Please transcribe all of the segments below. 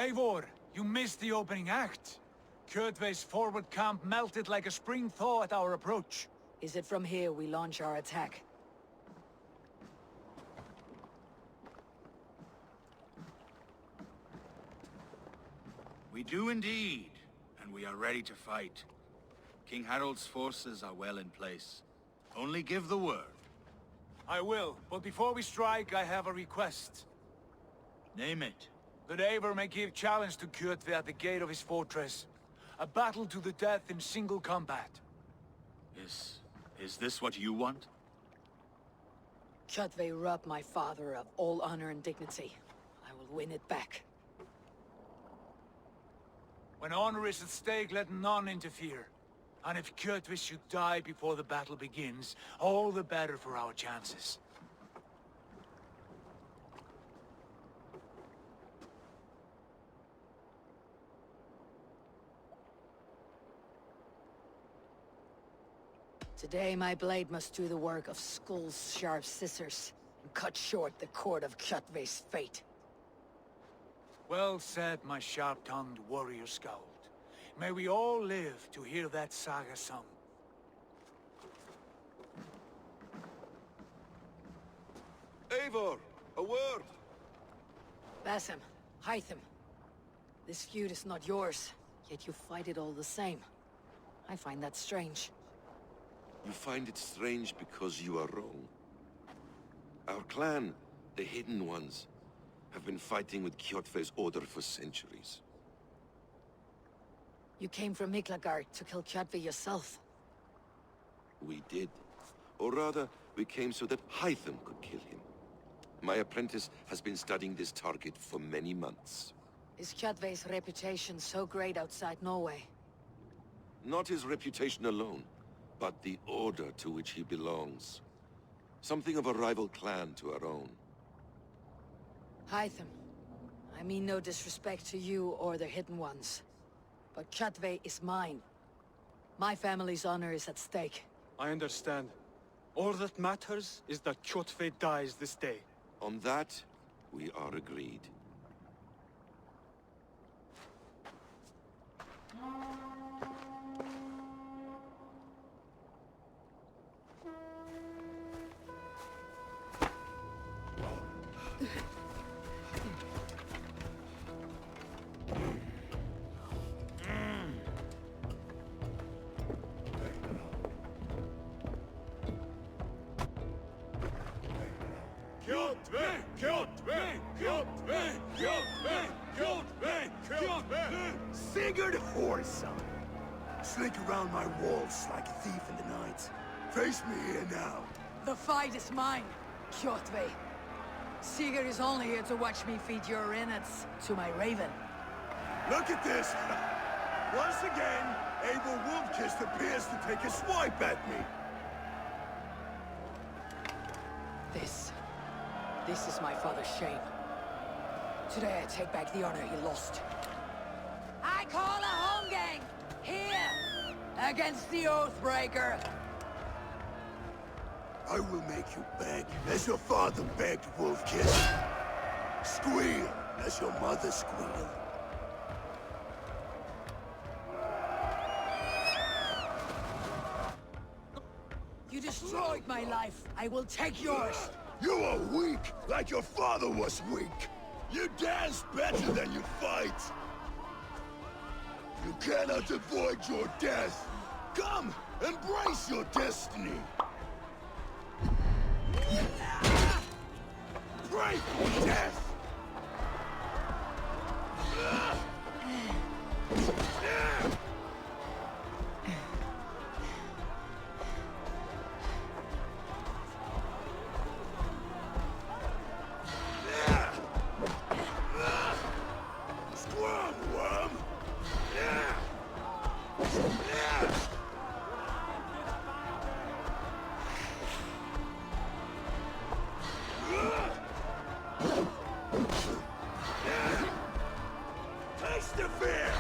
Eivor, you missed the opening act. Kjotve's forward camp melted like a spring thaw at our approach. Is it from here we launch our attack? We do indeed, and we are ready to fight. King Harold's forces are well in place. Only give the word. I will, but before we strike, I have a request. Name it. That Eivor may give challenge to Kjotve at the gate of his fortress. A battle to the death in single combat. Is this what you want? Kjotve robbed my father of all honor and dignity. I will win it back. When honor is at stake, let none interfere. And if Kjotve should die before the battle begins, all the better for our chances. Today my blade must do the work of Skull's sharp scissors, and cut short the cord of Kjotve's fate. Well said, my sharp-tongued warrior skald. May we all live to hear that saga sung. Eivor, a word! Basim, Hytham. This feud is not yours, yet you fight it all the same. I find that strange. You find it strange because you are wrong. Our clan, the Hidden Ones, have been fighting with Kjotve's order for centuries. You came from Miklagard to kill Kjotve yourself. We did. Or rather, we came so that Hytham could kill him. My apprentice has been studying this target for many months. Is Kjotve's reputation so great outside Norway? Not his reputation alone, but the order to which he belongs. Something of a rival clan to our own. Hytham, I mean no disrespect to you or the Hidden Ones, but Kjotve is mine. My family's honor is at stake. I understand. All that matters is that Kjotve dies this day. On that, we are agreed. Sigurd Horson! Slink around my walls like a thief in the night. Face me here now. The fight is mine, Kjotve. Sigurd is only here to watch me feed your innards to my raven. Look at this! Once again, Eivor Wolfkist appears to take a swipe at me. This is my father's shame. Today I take back the honor he lost. I call a home gang! Here! Against the Oathbreaker! I will make you beg, as your father begged, Wolfkist. Squeal, as your mother squealed. You destroyed my life. I will take yours. You are weak, like your father was weak. You dance better than you fight. You cannot avoid your death. Come, embrace your destiny. Break death! Squirm, worm! Taste the fear!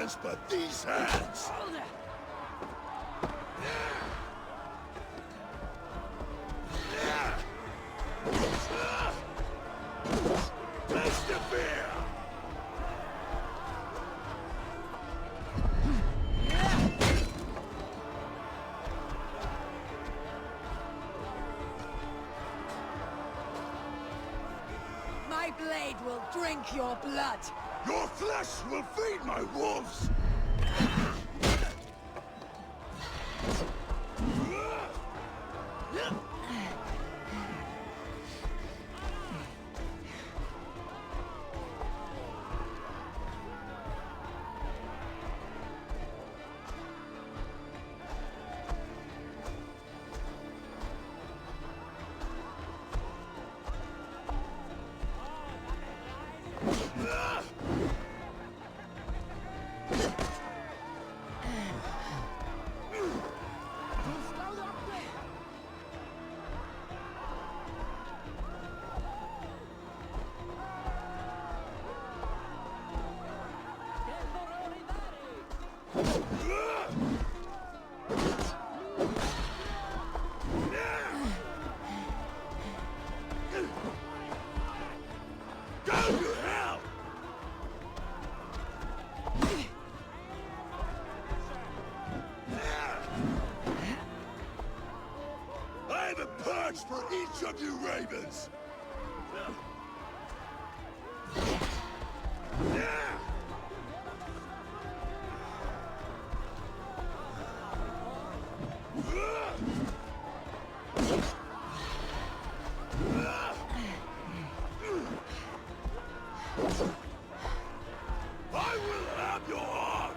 hands but these hands! Taste the fear! My blade will drink your blood! Your flesh will feed my wolves! For each of you ravens! I will have your heart!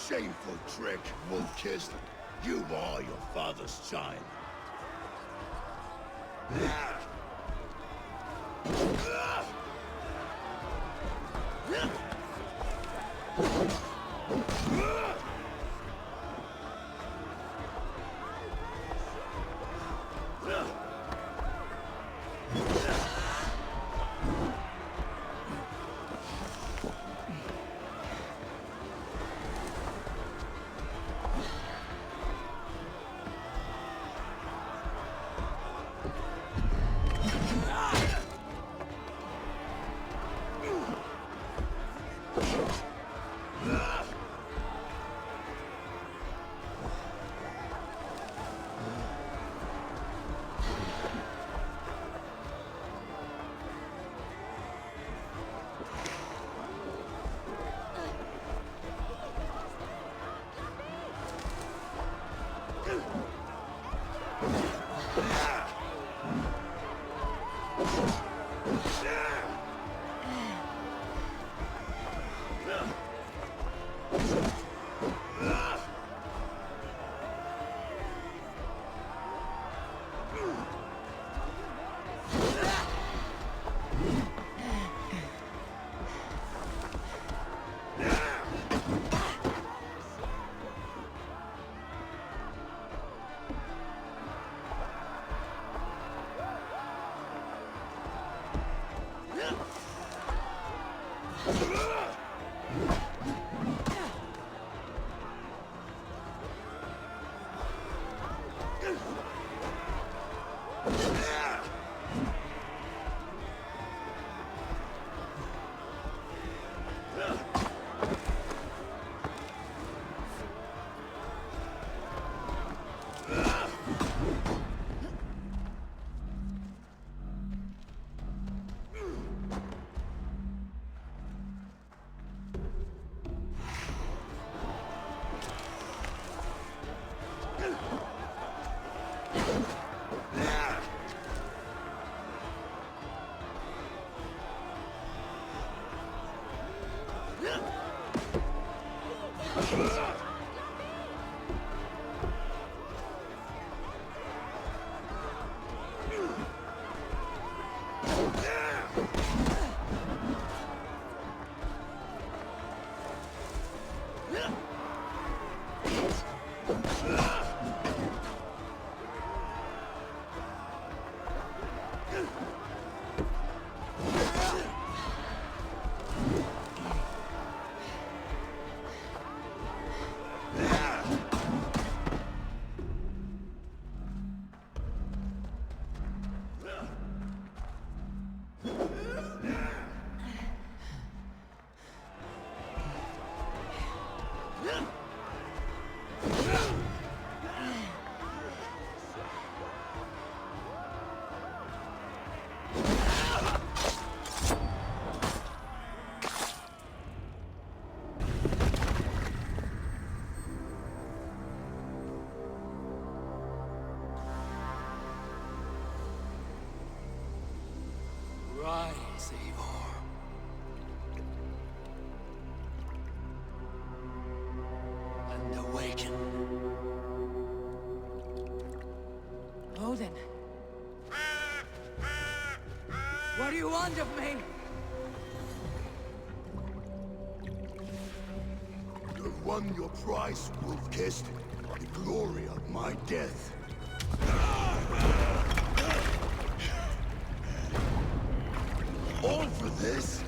Shameful trick, wolf-kissed. You are your father's child. Rise, Eivor. And awaken. Odin. What do you want of me? You've won your prize, Wolf-Kissed. The glory of my death. All for this?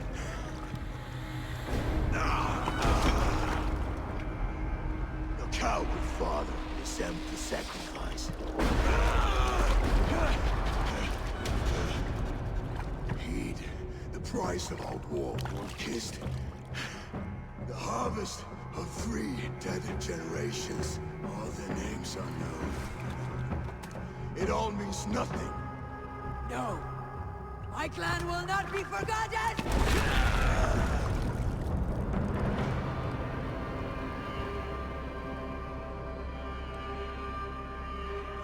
Your coward father is empty sacrifice. Heed the price of our war, Wolf-Kissed. The harvest of 3 dead generations. All their names unknown. It all means nothing. No. My clan will not be forgotten!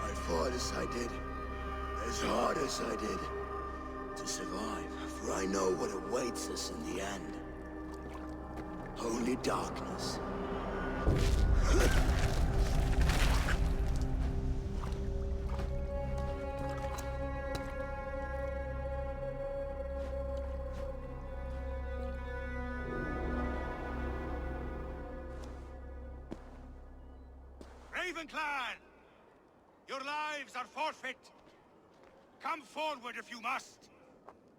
I fought as I did, as hard as I did, to survive, for I know what awaits us in the end. Only darkness. Clan! Your lives are forfeit! Come forward if you must!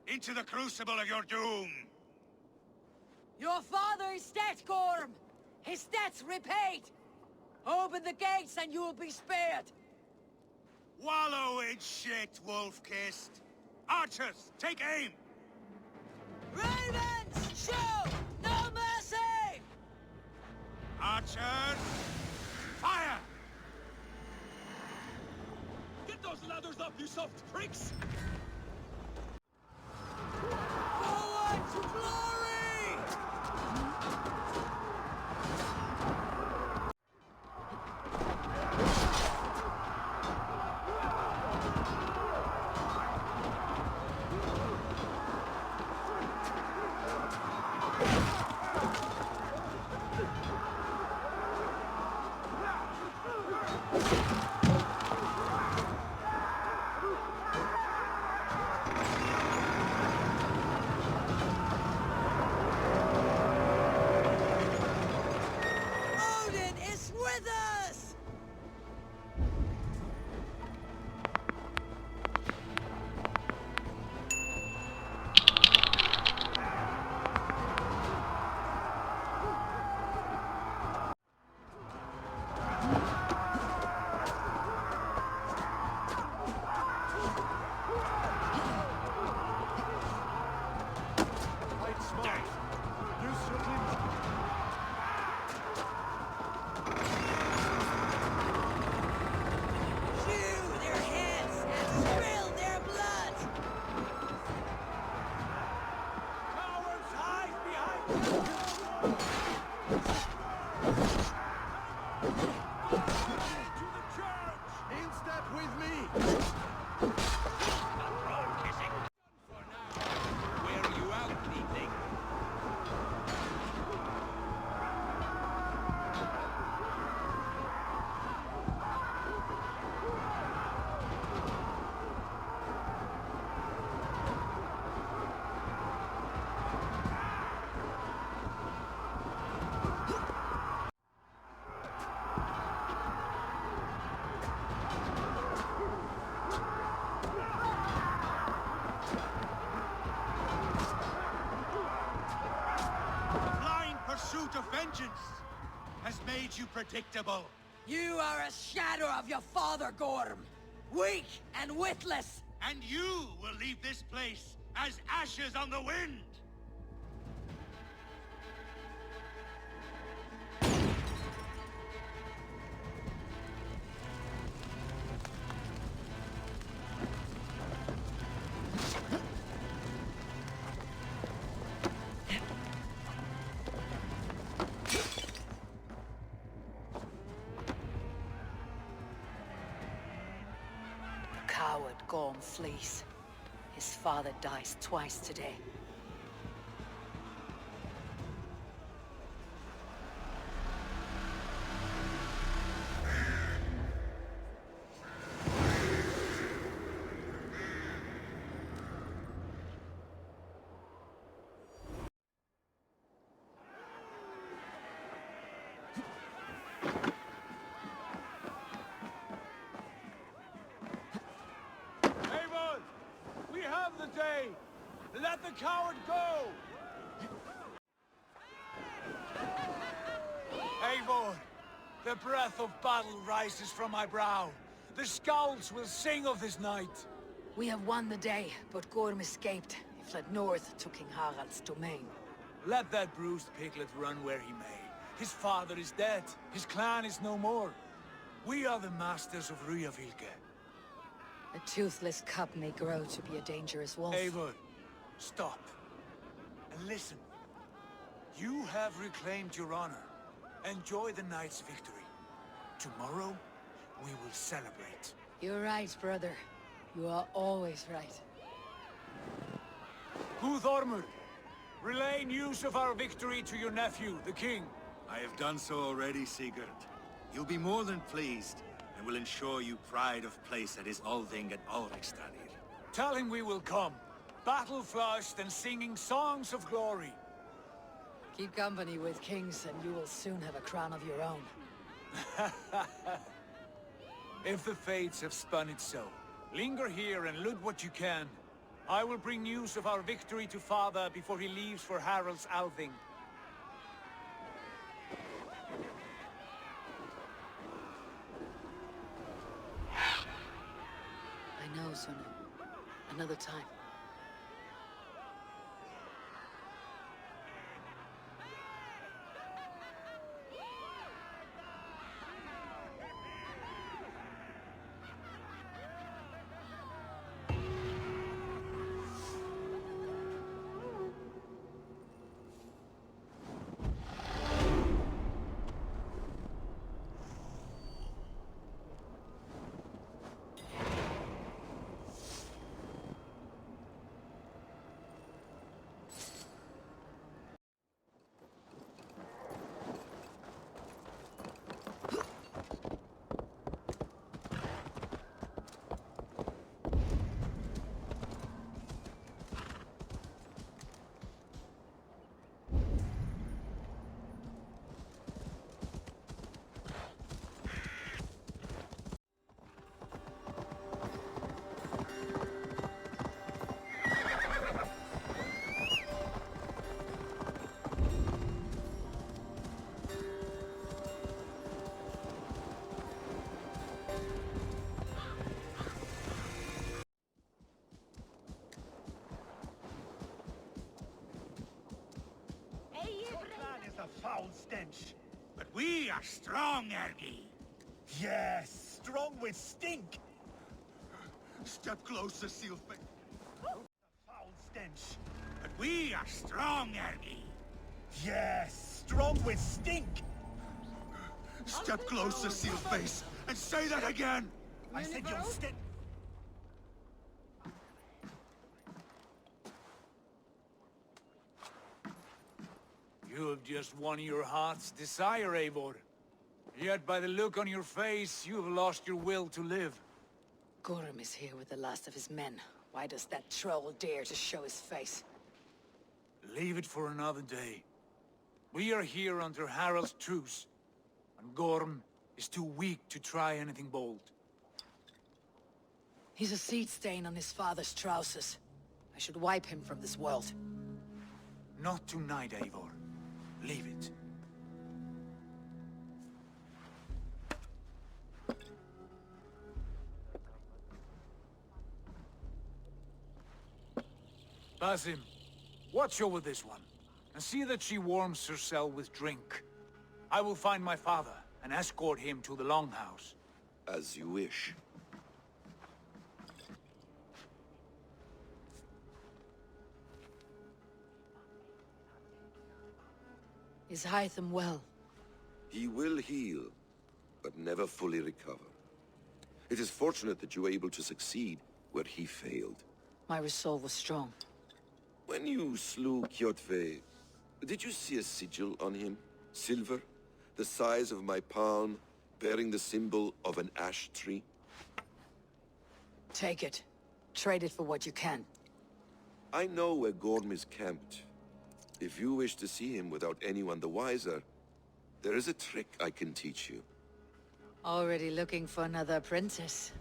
Into the crucible of your doom! Your father is dead, Gorm! His debt's repaid! Open the gates and you will be spared! Wallow in shit, Wolf-Kissed! Archers, take aim! Ravens, show no mercy! Archers, fire! Get those ladders up, you soft pricks! Forward to glory! vengeance has made you predictable. You are a shadow of your father, Gorm. Weak and witless. And you will leave this place as ashes on the wind! Coward Gorm flees. His father dies twice today. Eivor! We have the day! Let the coward go! Eivor! The breath of battle rises from my brow. The scouts will sing of this night. We have won the day, but Gorm escaped. He fled north to King Harald's domain. Let that bruised piglet run where he may. His father is dead. His clan is no more. We are the masters of Ryjavilke. A toothless cub may grow to be a dangerous wolf. Eivor, stop. And listen. You have reclaimed your honor. Enjoy the night's victory. Tomorrow, we will celebrate. You're right, brother. You are always right. Guthormur, relay news of our victory to your nephew, the king. I have done so already, Sigurd. He'll be more than pleased, and will ensure you pride of place at his Althing at Alrekstadir. Tell him we will come, battle-flushed and singing songs of glory. Keep company with kings, and you will soon have a crown of your own. If the fates have spun it so, linger here and loot what you can. I will bring news of our victory to father before he leaves for Harald's Althing. I know, Sunu. Another time. Foul stench. But we are strong, Ergi. Yes, strong with stink. Step closer, Sealface. Foul stench. But we are strong, Ergi. Yes, strong with stink. Step closer, Sealface, and say that again. I said you'll step. You have just won your heart's desire, Eivor. Yet by the look on your face, you have lost your will to live. Gorm is here with the last of his men. Why does that troll dare to show his face? Leave it for another day. We are here under Harald's truce, and Gorm is too weak to try anything bold. He's a seed stain on his father's trousers. I should wipe him from this world. Not tonight, Eivor. Leave it. Basim, watch over this one, and see that she warms herself with drink. I will find my father, and escort him to the Longhouse. As you wish. Is Hytham well? He will heal, but never fully recover. It is fortunate that you were able to succeed where he failed. My resolve was strong. When you slew Kjotve, did you see a sigil on him? Silver? The size of my palm, bearing the symbol of an ash tree? Take it. Trade it for what you can. I know where Gorm is camped. If you wish to see him without anyone the wiser, there is a trick I can teach you. Already looking for another apprentice.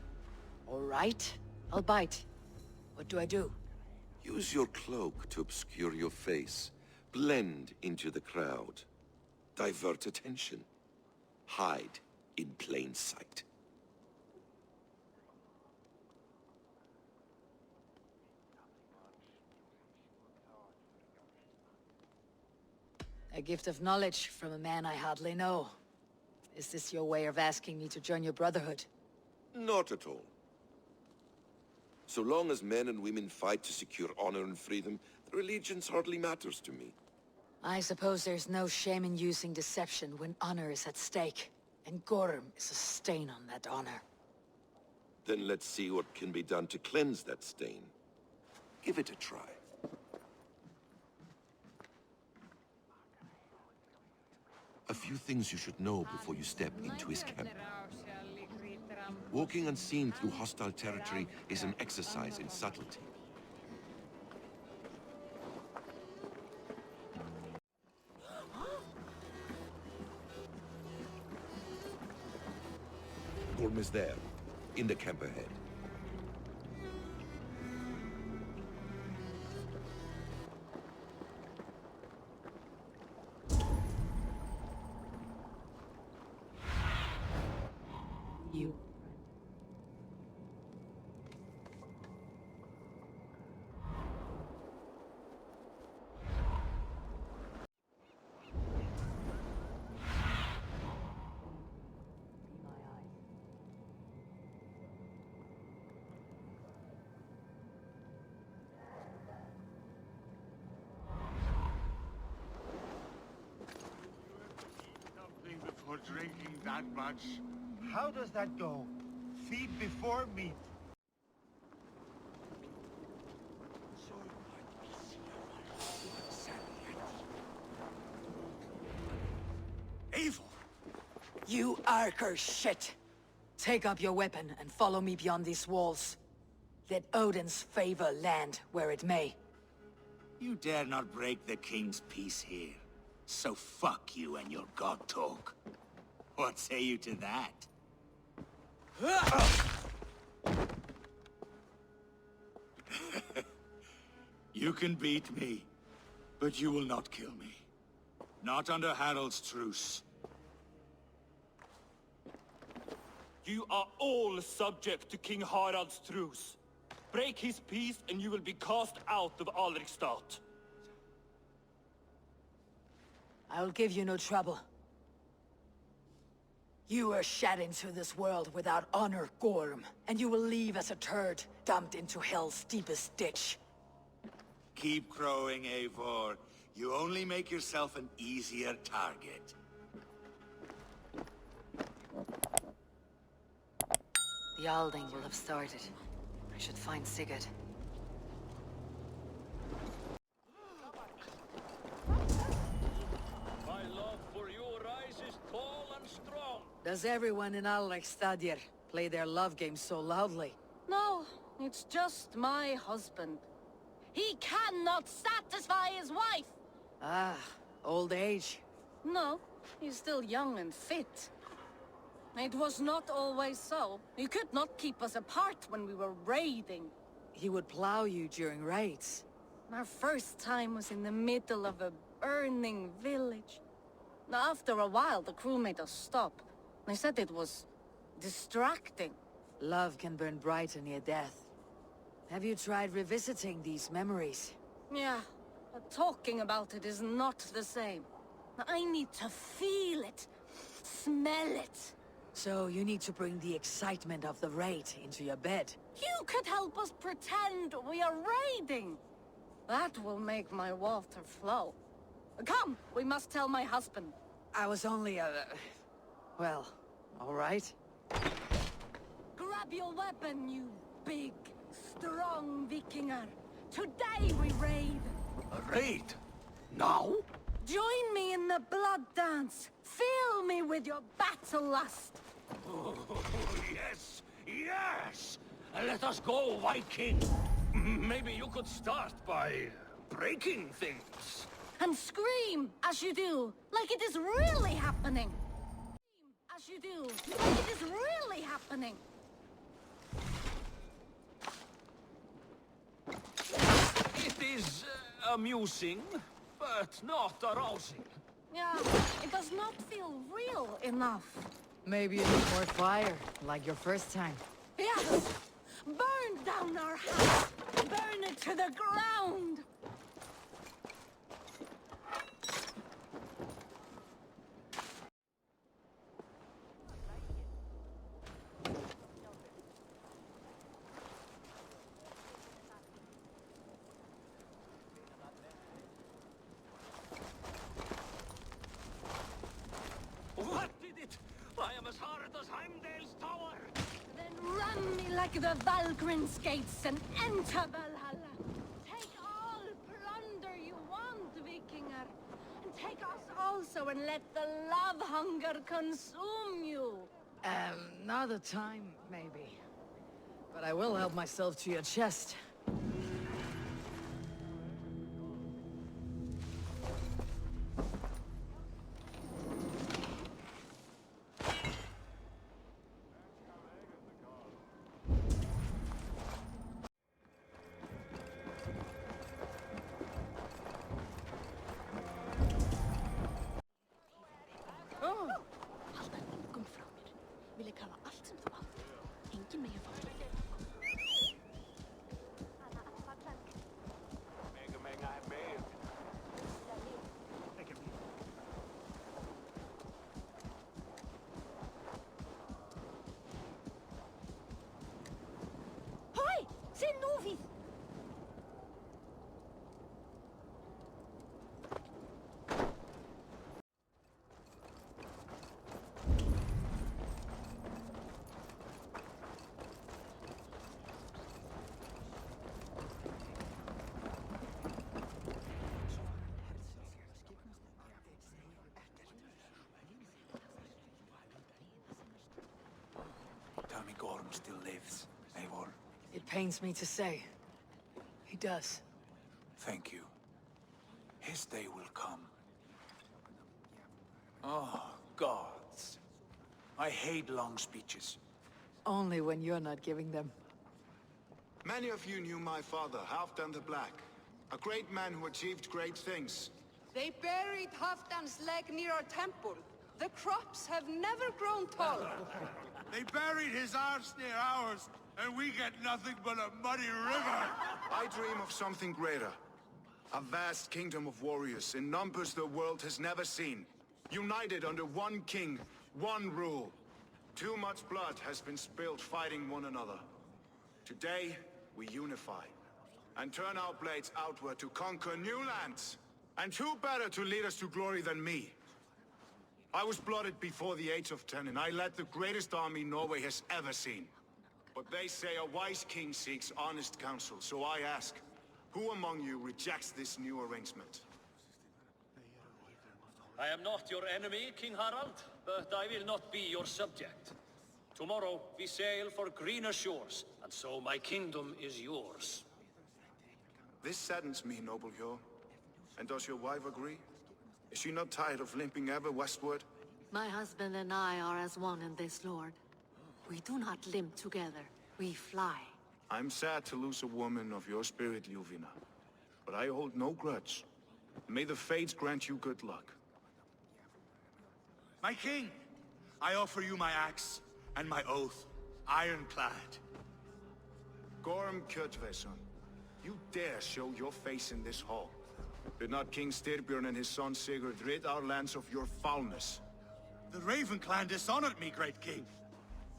All right, I'll bite. What do I do? Use your cloak to obscure your face. Blend into the crowd. Divert attention. Hide in plain sight. A gift of knowledge from a man I hardly know. Is this your way of asking me to join your brotherhood? Not at all. So long as men and women fight to secure honor and freedom, their allegiance hardly matters to me. I suppose there's no shame in using deception when honor is at stake. And Gorm is a stain on that honor. Then let's see what can be done to cleanse that stain. Give it a try. A few things you should know before you step into his camp. Walking unseen through hostile territory is an exercise in subtlety. Gorm is there, in the camp ahead. You. Something before drinking that much. How does that go? Feed before meat. Eivor! You Arker shit! Take up your weapon and follow me beyond these walls. Let Odin's favor land where it may. You dare not break the king's peace here. So fuck you and your god talk. What say you to that? You can beat me, but you will not kill me. Not under Harald's truce. You are all subject to King Harald's truce. Break his peace and you will be cast out of Alrikstad. I will give you no trouble. You were shed into this world without honor, Gorm, and you will leave as a turd, dumped into hell's deepest ditch. Keep crowing, Eivor. You only make yourself an easier target. The Alding will have started. I should find Sigurd. My love for you rises tall and strong. Does everyone in Alrikstadir play their love game so loudly? No, it's just my husband. He cannot satisfy his wife! Ah, old age. No, he's still young and fit. It was not always so. He could not keep us apart when we were raiding. He would plow you during raids. Our first time was in the middle of a burning village. After a while, the crew made us stop. They said it was distracting. Love can burn brighter near death. Have you tried revisiting these memories? Yeah, but talking about it is not the same. I need to feel it, smell it. So you need to bring the excitement of the raid into your bed. You could help us pretend we are raiding. That will make my water flow. Come, we must tell my husband. I was only well, all right. Grab your weapon, you big, strong Vikinger. Today we raid. A raid? Now? Join me in the blood dance. Fill me with your battle lust. Oh, yes, yes! Let us go, Viking! Maybe you could start by breaking things. And scream as you do, like it is really happening. Scream as you do, like it is really happening. It is amusing, but not arousing. Yeah, it does not feel real enough. Maybe you need more fire, like your first time. Yes! Burn down our house! Burn it to the ground! What did it? I am as hard as Heimdall's tower! Then run me like the Valgrin's gates and enter Valhalla. Take all plunder you want, Vikinger. And take us also and let the love hunger consume you. Another time, maybe. But I will help myself to your chest. Oh, Halda engum frá mér. Vil ég hafa allt sem þú átt. Engin megi fá mér. Hoi! Sinn núfið! Tell me Gorm still lives, Eivor. It pains me to say. He does. Thank you. His day will come. Oh, gods. I hate long speeches. Only when you're not giving them. Many of you knew my father, Halfdan the Black. A great man who achieved great things. They buried Halfdan's leg near our temple. The crops have never grown taller. They buried his arse near ours, and we get nothing but a muddy river. I dream of something greater. A vast kingdom of warriors in numbers the world has never seen. United under one king, one rule. Too much blood has been spilled fighting one another. Today, we unify. And turn our blades outward to conquer new lands. And who better to lead us to glory than me? I was blooded before the age of 10, and I led the greatest army Norway has ever seen. But they say a wise king seeks honest counsel, so I ask, who among you rejects this new arrangement? I am not your enemy, King Harald, but I will not be your subject. Tomorrow we sail for greener shores, and so my kingdom is yours. This saddens me, noble Hjor. And does your wife agree? Is she not tired of limping ever westward? My husband and I are as one in this, Lord. We do not limp together. We fly. I'm sad to lose a woman of your spirit, Ljuvina. But I hold no grudge. May the fates grant you good luck. My king, I offer you my axe and my oath, ironclad. Gorm Kjotveson, You dare show your face in this hall? Did not King Styrbjörn and his son Sigurd rid our lands of your foulness? The Raven clan dishonored me, great king.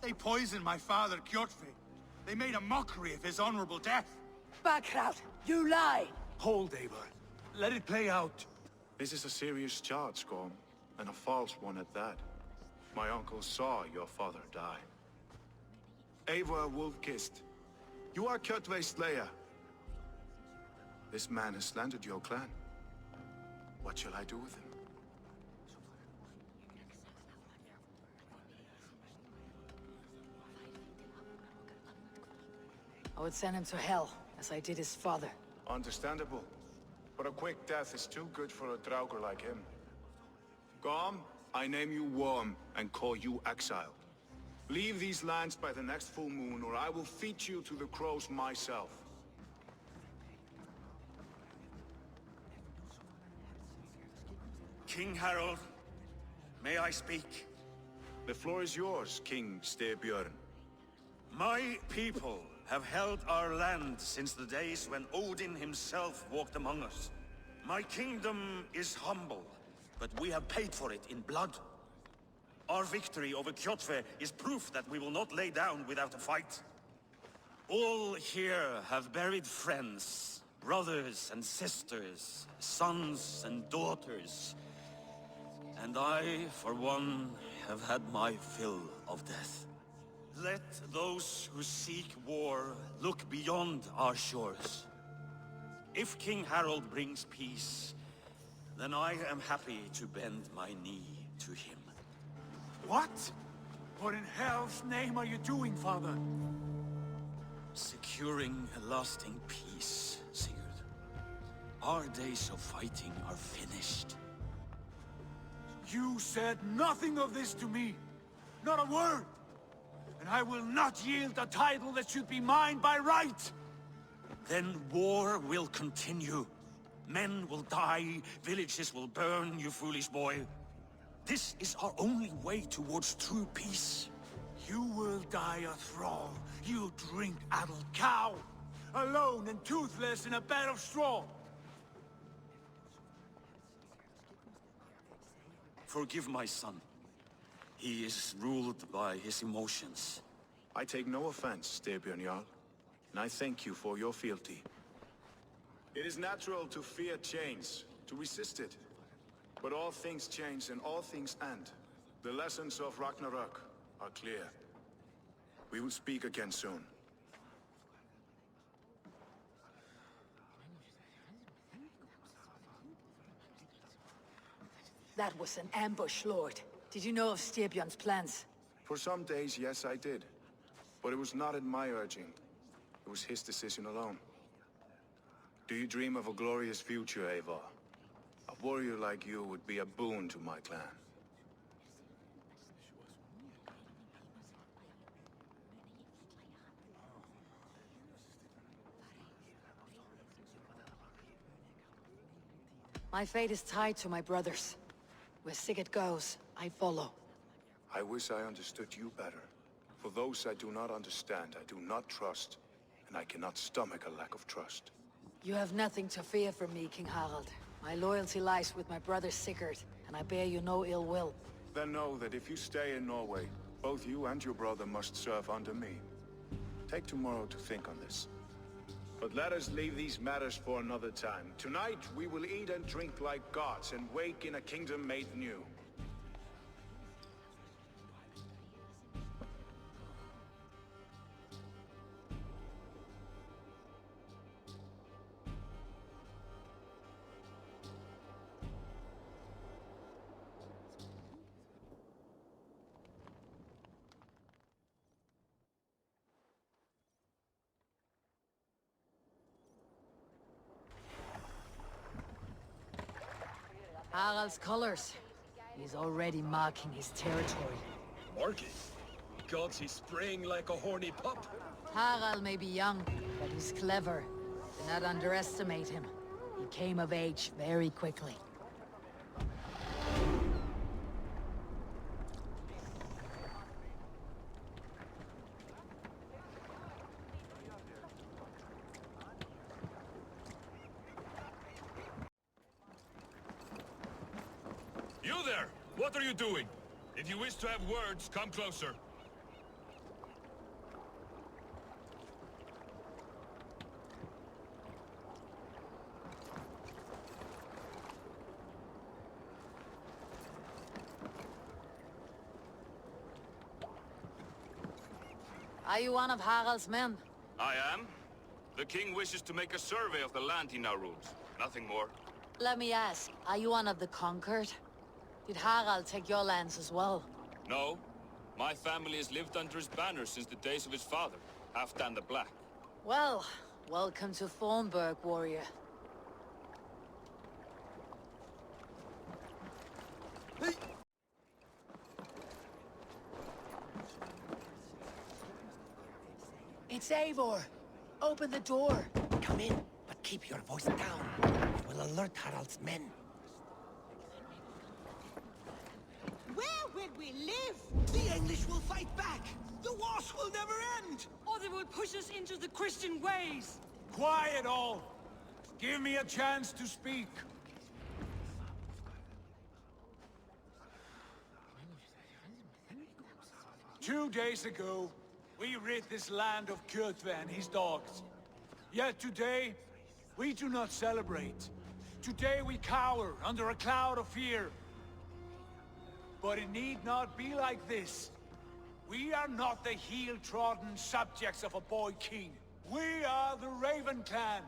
They poisoned my father, Kjotve. They made a mockery of his honorable death. Backrout, you lie! Hold, Eivor. Let it play out. This is a serious charge, Gorm, and a false one at that. My uncle saw your father die. Eivor Wolf-Kissed, you are Kjotve's slayer. This man has slandered your clan. What shall I do with him? I would send him to hell, as I did his father. Understandable. But a quick death is too good for a Draugr like him. Gorm, I name you Worm and call you exiled. Leave these lands by the next full moon, or I will feed you to the crows myself. King Harold, may I speak? The floor is yours, King Styrbjörn. My people have held our land since the days when Odin himself walked among us. My kingdom is humble, but we have paid for it in blood. Our victory over Kjotve is proof that we will not lay down without a fight. All here have buried friends, brothers and sisters, sons and daughters. And I, for one, have had my fill of death. Let those who seek war look beyond our shores. If King Harold brings peace, then I am happy to bend my knee to him. What? What in hell's name are you doing, father? Securing a lasting peace, Sigurd. Our days of fighting are finished. You said nothing of this to me. Not a word. And I will not yield a title that should be mine by right. Then war will continue. Men will die, villages will burn, you foolish boy. This is our only way towards true peace. You will die a thrall, you drink-addled cow. Alone and toothless in a bed of straw. Forgive my son. He is ruled by his emotions. I take no offense, Styrbjörn Jarl, and I thank you for your fealty. It is natural to fear change, to resist it. But all things change and all things end. The lessons of Ragnarök are clear. We will speak again soon. That was an ambush, Lord. Did you know of Styrbjörn's plans? For some days, yes, I did. But it was not at my urging. It was his decision alone. Do you dream of a glorious future, Eivor? A warrior like you would be a boon to my clan. My fate is tied to my brothers. Where Sigurd goes, I follow. I wish I understood you better. For those I do not understand, I do not trust, and I cannot stomach a lack of trust. You have nothing to fear from me, King Harald. My loyalty lies with my brother Sigurd, and I bear you no ill will. Then know that if you stay in Norway, both you and your brother must serve under me. Take tomorrow to think on this. But let us leave these matters for another time. Tonight, we will eat and drink like gods and wake in a kingdom made new. Harald's colors. He's already marking his territory. Marking? Gods, he's spraying like a horny pup. Harald may be young, but he's clever. Do not underestimate him. He came of age very quickly. You there! What are you doing? If you wish to have words, come closer. Are you one of Harald's men? I am. The king wishes to make a survey of the land he now rules. Nothing more. Let me ask, are you one of the conquered? Did Harald take your lands as well? No. My family has lived under his banner since the days of his father, Halfdan the Black. Well, welcome to Thornburg, warrior. It's Eivor. Open the door. Come in, but keep your voice down. It will alert Harald's men. Where will we live? The English will fight back! The wars will never end! Or they will push us into the Christian ways. Quiet all! Give me a chance to speak. Two days ago, we rid this land of Kjotve and his dogs. Yet today, we do not celebrate. Today we cower under a cloud of fear. But it need not be like this. We are not the heel-trodden subjects of a boy king. We are the Raven clan.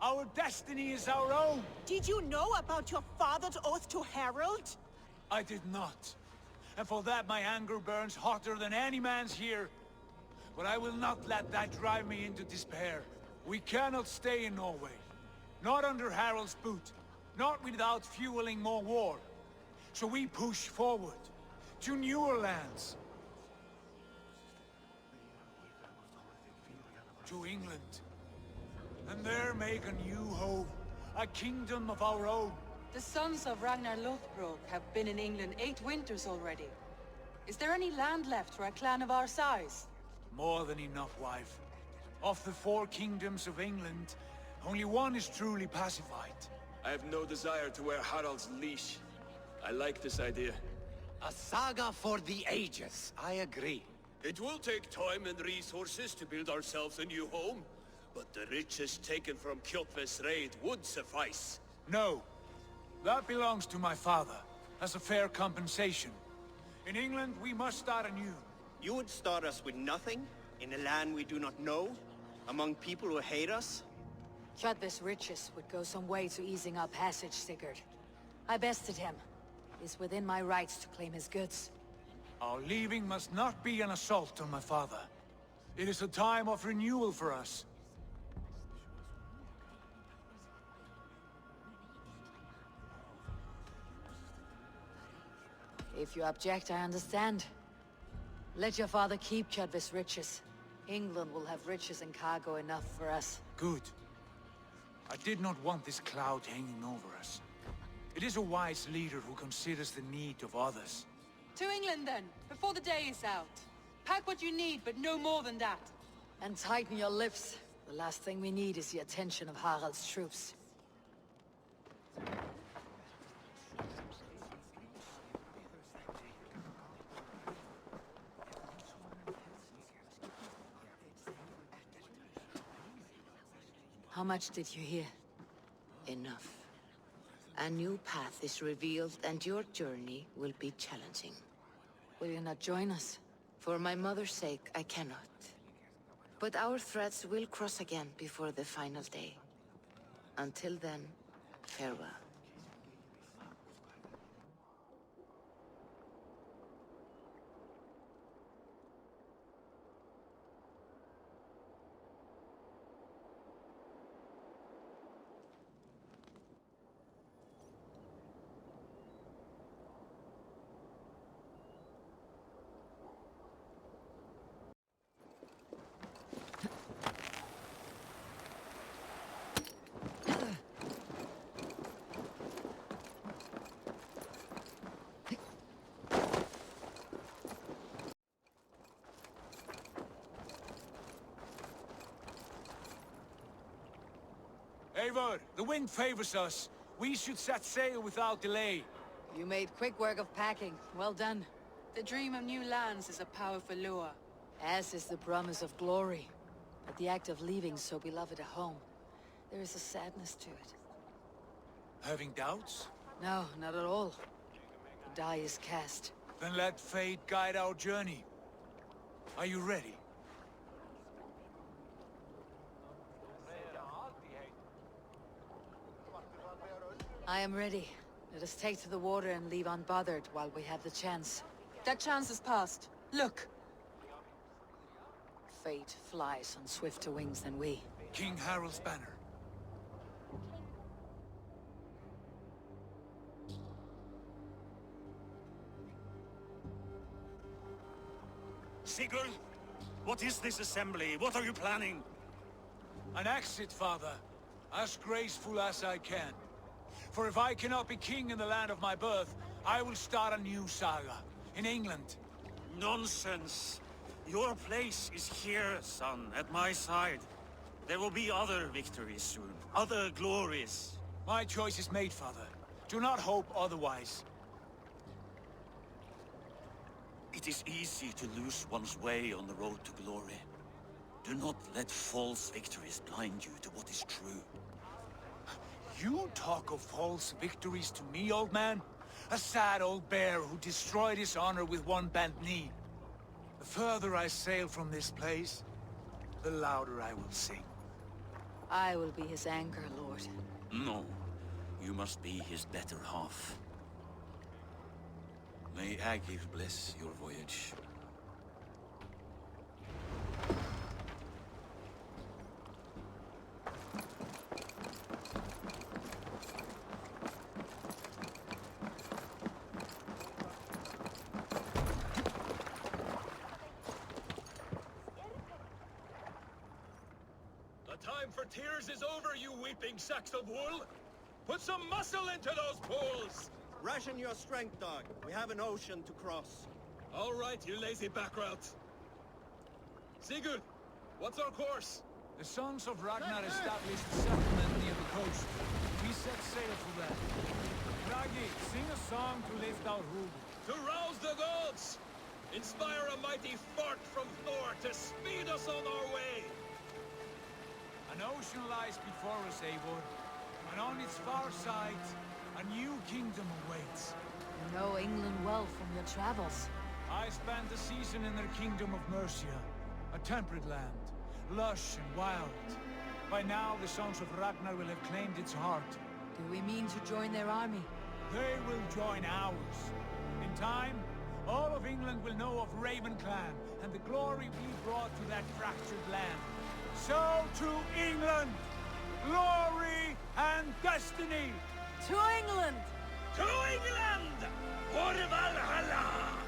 Our destiny is our own. Did you know about your father's oath to Harald? I did not. And for that my anger burns hotter than any man's here. But I will not let that drive me into despair. We cannot stay in Norway. Not under Harald's boot. Not without fueling more war. So we push forward. To newer lands. To England. And there make a new home. A kingdom of our own. The sons of Ragnar Lothbrok have been in England 8 winters already. Is there any land left for a clan of our size? More than enough, wife. Of the 4 kingdoms of England, only one is truly pacified. I have no desire to wear Harald's leash. I like this idea. A saga for the ages, I agree. It will take time and resources to build ourselves a new home, but the riches taken from Kjotve's raid would suffice. No. That belongs to my father, as a fair compensation. In England, we must start anew. You would start us with nothing? In a land we do not know? Among people who hate us? Kjotve's riches would go some way to easing our passage, Sigurd. I bested him. It's within my rights to claim his goods. Our leaving must not be an assault on my father. It is a time of renewal for us. If you object, I understand. Let your father keep Kjotve's riches. England will have riches and cargo enough for us. Good. I did not want this cloud hanging over us. It is a wise leader who considers the need of others. To England then, before the day is out. Pack what you need, but no more than that. And tighten your lips. The last thing we need is the attention of Harald's troops. How much did you hear? Enough. A new path is revealed and your journey will be challenging. Will you not join us? For my mother's sake, I cannot. But our threads will cross again before the final day. Until then, farewell. Eivor, the wind favors us. We should set sail without delay. You made quick work of packing. Well done. The dream of new lands is a powerful lure. As is the promise of glory. But the act of leaving so beloved a home, there is a sadness to it. Having doubts? No, not at all. The die is cast. Then let fate guide our journey. Are you ready? I am ready. Let us take to the water and leave unbothered while we have the chance. That chance is past. Look! Fate flies on swifter wings than we. King Harald's banner. Sigurd, what is this assembly? What are you planning? An exit, father. As graceful as I can. For if I cannot be king in the land of my birth, I will start a new saga. In England. Nonsense. Your place is here, son, at my side. There will be other victories soon. Other glories. My choice is made, father. Do not hope otherwise. It is easy to lose one's way on the road to glory. Do not let false victories blind you to what is true. You talk of false victories to me, old man? A sad old bear who destroyed his honor with one bent knee. The further I sail from this place, the louder I will sing. I will be his anchor, Lord. No. You must be his better half. May Agir bless your voyage. Tears is over, you weeping sacks of wool! Put some muscle into those pools! Ration your strength, dog. We have an ocean to cross. All right, you lazy backrout. Sigurd, what's our course? The Sons of Ragnar established a settlement near the coast. We set sail for them. Ragi, sing a song to lift our hood. To rouse the gods! Inspire a mighty fart from Thor to speed us on our way! An ocean lies before us, Eivor, and on its far side, a new kingdom awaits. You know England well from your travels. I spent a season in their kingdom of Mercia, a temperate land, lush and wild. By now, the Sons of Ragnar will have claimed its heart. Do we mean to join their army? They will join ours. In time, all of England will know of Raven Clan and the glory we brought to that fractured land. So to England! Glory and destiny! To England! To England! For Valhalla!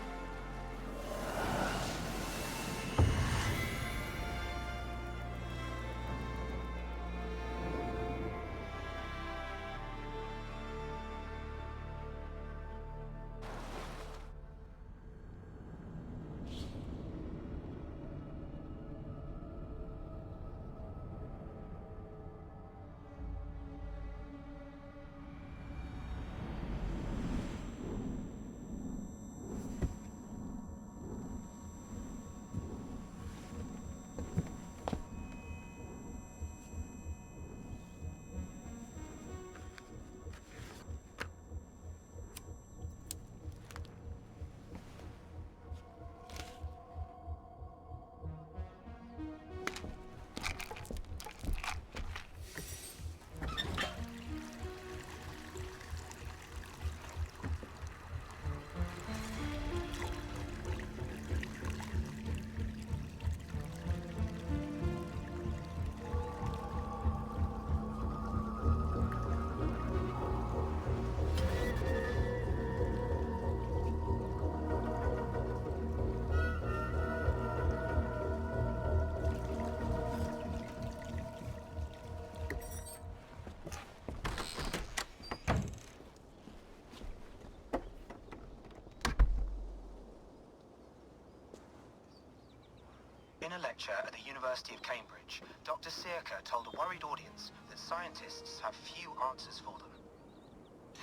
In a lecture at the University of Cambridge, Dr. Circa told a worried audience that scientists have few answers for them.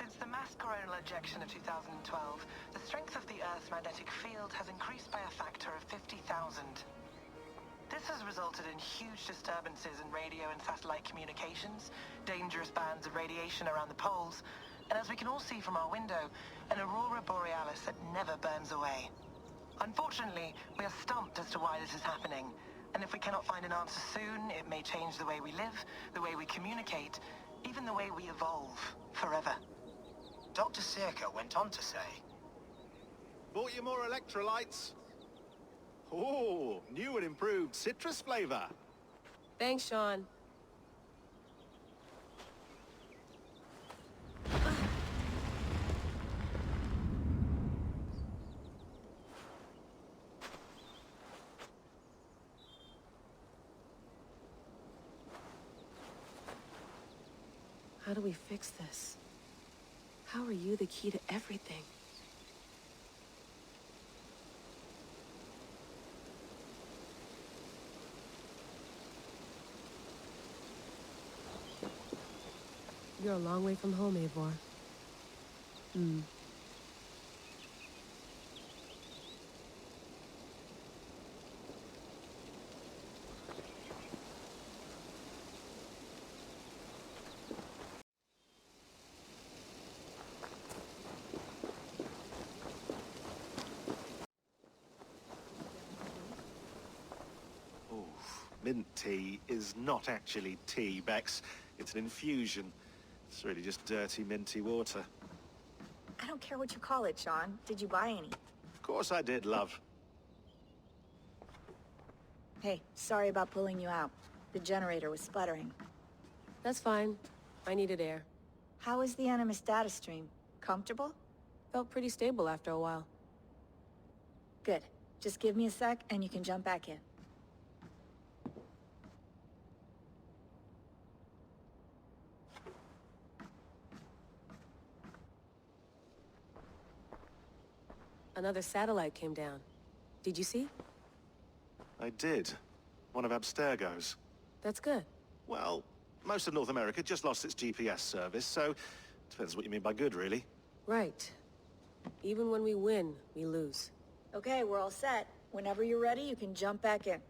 Since the mass coronal ejection of 2012, the strength of the Earth's magnetic field has increased by a factor of 50,000. This has resulted in huge disturbances in radio and satellite communications, dangerous bands of radiation around the poles, and as we can all see from our window, an aurora borealis that never burns away. Unfortunately, we are stumped as to why this is happening, and if we cannot find an answer soon, it may change the way we live, the way we communicate, even the way we evolve, forever. Dr. Circa went on to say, Bought you more electrolytes? Oh, new and improved citrus flavor. Thanks, Sean. How do we fix this? How are you the key to everything? You're a long way from home, Eivor. Mint tea is not actually tea, Bex. It's an infusion. It's really just dirty, minty water. I don't care what you call it, Sean. Did you buy any? Of course I did, love. Hey, sorry about pulling you out. The generator was sputtering. That's fine. I needed air. How is the Animus data stream? Comfortable? Felt pretty stable after a while. Good. Just give me a sec and you can jump back in. Another satellite came down. Did you see? I did. One of Abstergo's. That's good. Well, most of North America just lost its GPS service, so depends what you mean by good, really. Right. Even when we win, we lose. Okay, we're all set. Whenever you're ready, you can jump back in.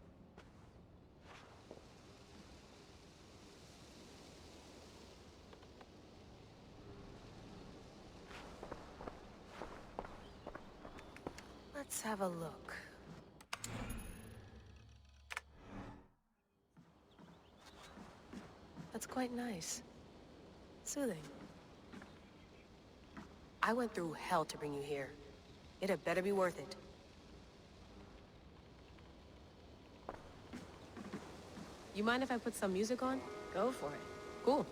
Let's have a look. That's quite nice. Soothing. I went through hell to bring you here. It had better be worth it. You mind if I put some music on? Go for it. Cool.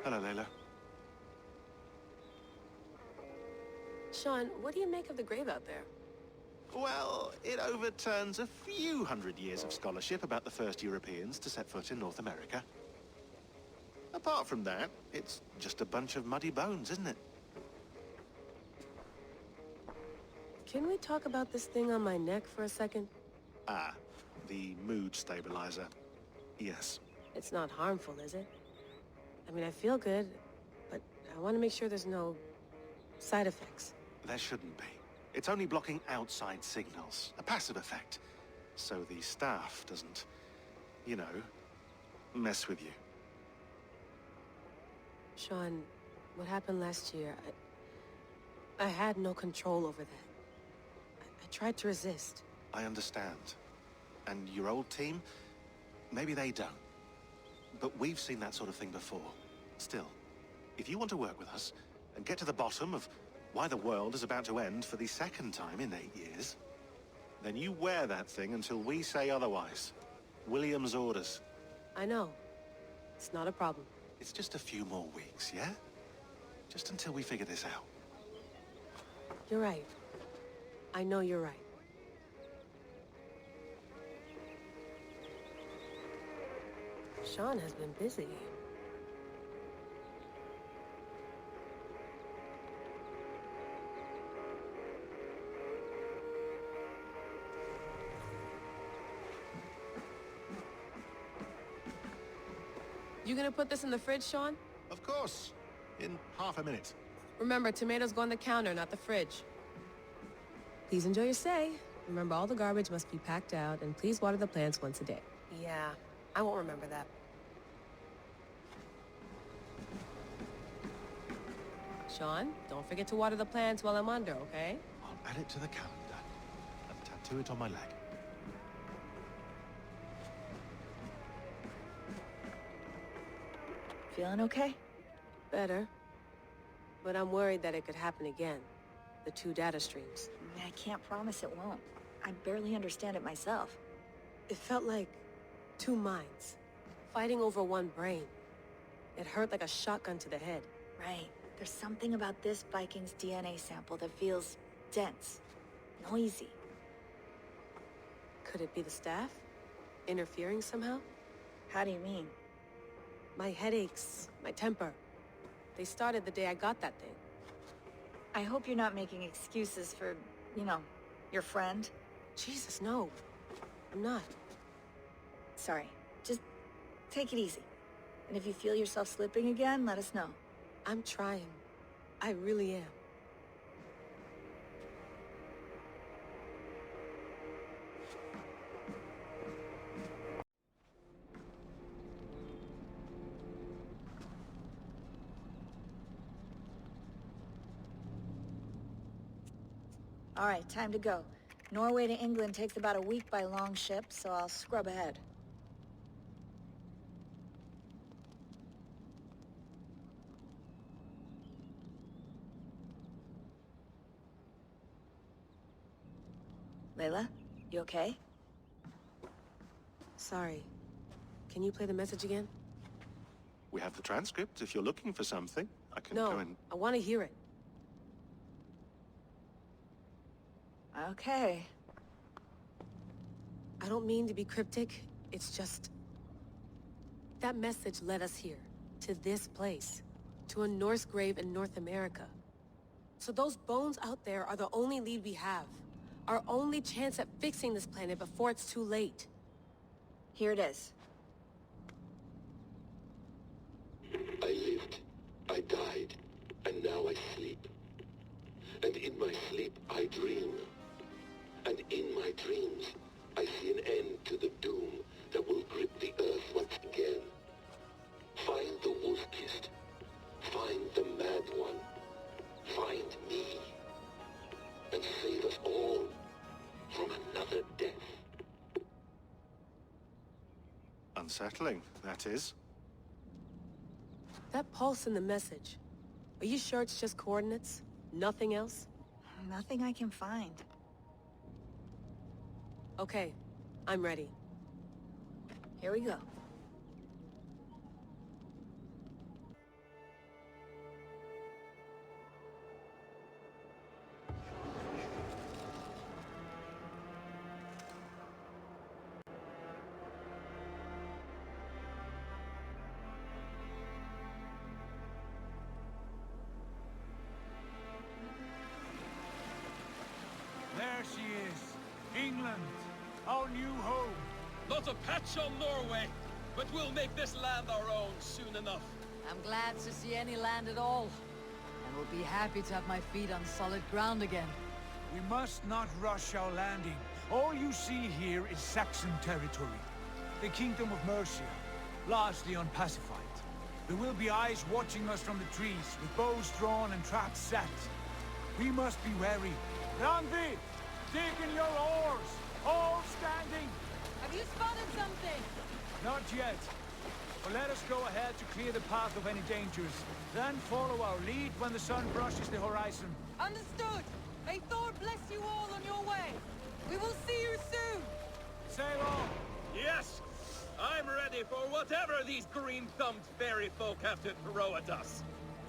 Hello, Layla. Sean, what do you make of the grave out there? Well, it overturns a few hundred years of scholarship about the first Europeans to set foot in North America. Apart from that, it's just a bunch of muddy bones, isn't it? Can we talk about this thing on my neck for a second? Ah, the mood stabilizer. Yes. It's not harmful, is it? I mean, I feel good, but I want to make sure there's no side effects. There shouldn't be. It's only blocking outside signals, a passive effect. So the staff doesn't, you know, mess with you. Sean, what happened last year, I had no control over that. I tried to resist. I understand. And your old team, maybe they don't. But we've seen that sort of thing before. Still, if you want to work with us and get to the bottom of why the world is about to end for the second time in 8 years, then you wear that thing until we say otherwise. William's orders. I know. It's not a problem. It's just a few more weeks, yeah? Just until we figure this out. You're right. I know you're right. Sean has been busy. You gonna put this in the fridge, Sean? Of course. In half a minute. Remember, tomatoes go on the counter, not the fridge. Please enjoy your stay. Remember, all the garbage must be packed out, and please water the plants once a day. Yeah, I won't remember that. Sean, don't forget to water the plants while I'm under, okay? I'll add it to the calendar and tattoo it on my leg. Feeling okay? Better. But I'm worried that it could happen again. The two data streams. I can't promise it won't. I barely understand it myself. It felt like two minds, fighting over one brain. It hurt like a shotgun to the head. Right. There's something about this Viking's DNA sample that feels dense, noisy. Could it be the staff? Interfering somehow? How do you mean? My headaches, my temper. They started the day I got that thing. I hope you're not making excuses for, you know, your friend. Jesus, no. I'm not. Sorry. Just take it easy. And if you feel yourself slipping again, let us know. I'm trying. I really am. All right, time to go. Norway to England takes about a week by long ship, so I'll scrub ahead. Layla, you okay? Sorry. Can you play the message again? We have the transcript. If you're looking for something, I can No, go and... I want to hear it. Okay. I don't mean to be cryptic. It's just... that message led us here. To this place. To a Norse grave in North America. So those bones out there are the only lead we have. Our only chance at fixing this planet before it's too late. Here it is. I lived, I died, and now I sleep. And in my sleep I dream. And in my dreams, I see an end to the doom that will grip the earth once again. Find the wolf-kissed. Find the mad one. Find me. And save us all from another death. Unsettling, that is. That pulse in the message. Are you sure it's just coordinates? Nothing else? Nothing I can find. Okay, I'm ready. Here we go. There she is. England. Our new home. Not a patch on Norway, but we'll make this land our own soon enough. I'm glad to see any land at all. And will be happy to have my feet on solid ground again. We must not rush our landing. All you see here is Saxon territory. The Kingdom of Mercia, largely unpacified. There will be eyes watching us from the trees, with bows drawn and traps set. We must be wary. Randvi, dig in your oars! All standing! Have you spotted something? Not yet. But let us go ahead to clear the path of any dangers. Then follow our lead when the sun brushes the horizon. Understood! May Thor bless you all on your way! We will see you soon! Sail on! Yes! I'm ready for whatever these green-thumbed fairy folk have to throw at us.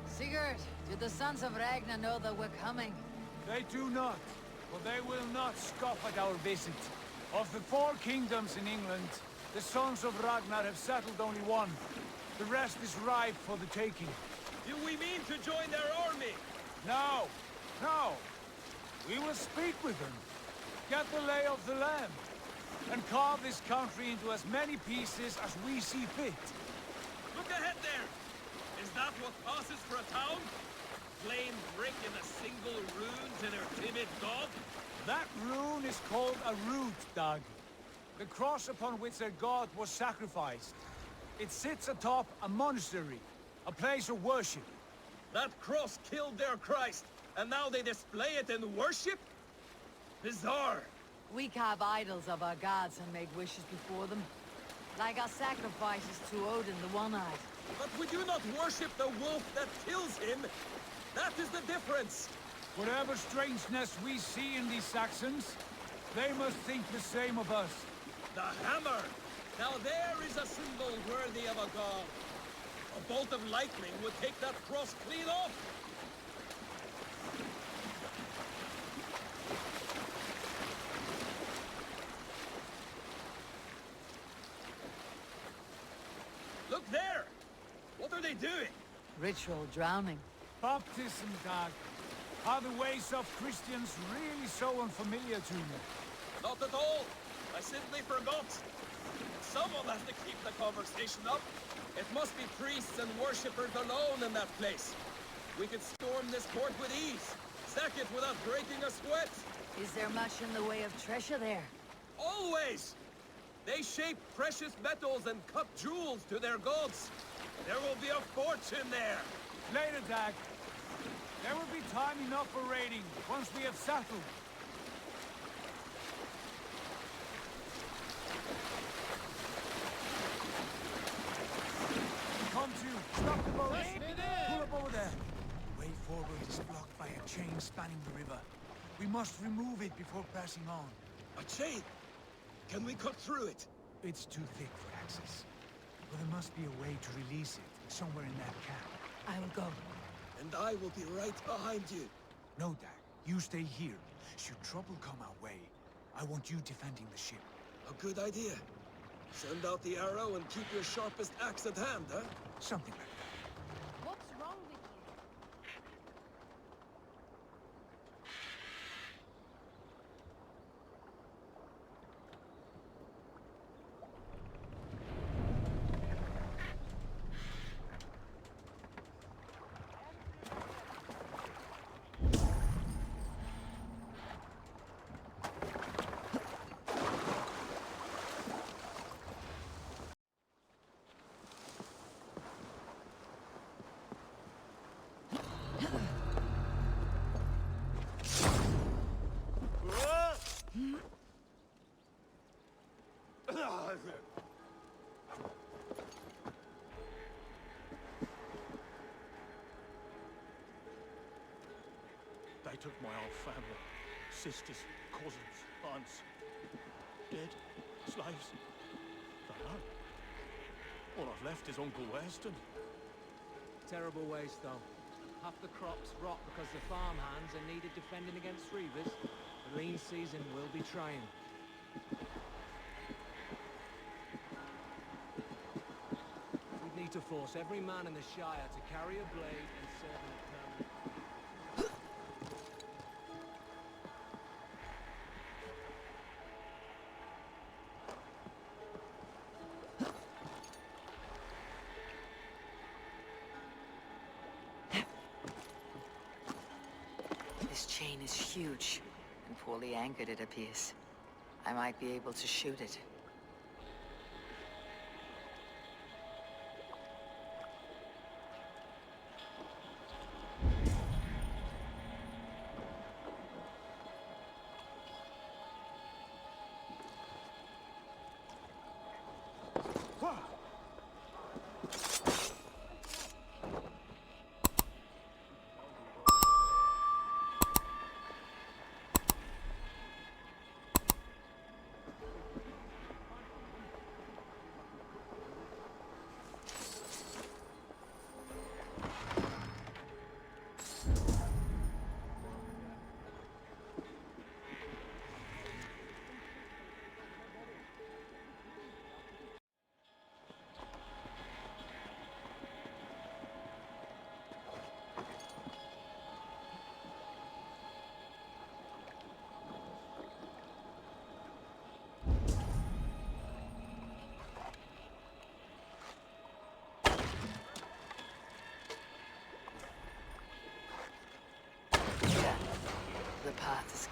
Sigurd, do the sons of Ragnar know that we're coming? They do not, but they will not scoff at our visit. Of the 4 kingdoms in England, the sons of Ragnar have settled only one. The rest is ripe for the taking. Do we mean to join their army? No, no. We will speak with them, get the lay of the land, and carve this country into as many pieces as we see fit. Look ahead there! Is that what passes for a town? Plain brick in a single runes and her timid god? That rune is called a root, Doug. The cross upon which their god was sacrificed. It sits atop a monastery, a place of worship. That cross killed their Christ, and now they display it in worship? Bizarre. We carve idols of our gods and make wishes before them. Like our sacrifices to Odin the One-Eyed. But we do not worship the wolf that kills him. That is the difference. Whatever strangeness we see in these Saxons, they must think the same of us. The hammer! Now there is a symbol worthy of a god. A bolt of lightning would take that cross clean off. Look there! What are they doing? Ritual drowning. Baptism, Doug. Are the ways of Christians really so unfamiliar to you? Not at all. I simply forgot. Someone has to keep the conversation up. It must be priests and worshippers alone in that place. We could storm this fort with ease. Sack it without breaking a sweat. Is there much in the way of treasure there? Always! They shape precious metals and cut jewels to their gods. There will be a fortune there. Later, Dag. There will be time enough for raiding once we have settled. Come to. Stop the boat. Pull up over there. The way forward is blocked by a chain spanning the river. We must remove it before passing on. A chain? Can we cut through it? It's too thick for access. But there must be a way to release it, somewhere in that camp. I will go. And I will be right behind you. No, Dag. You stay here. Should trouble come our way, I want you defending the ship. A good idea. Send out the arrow and keep your sharpest axe at hand, huh? Something like that. What's wrong with you? They took my whole family. Sisters, cousins, aunts. Dead. Slaves. Don't know. All I've left is Uncle Weston. Terrible waste, though. Half the crops rot because the farmhands are needed defending against reavers. The lean season will be trying. We'd need to force every man in the Shire to carry a blade and serve in a permanent... This chain is huge, and poorly anchored it appears. I might be able to shoot it.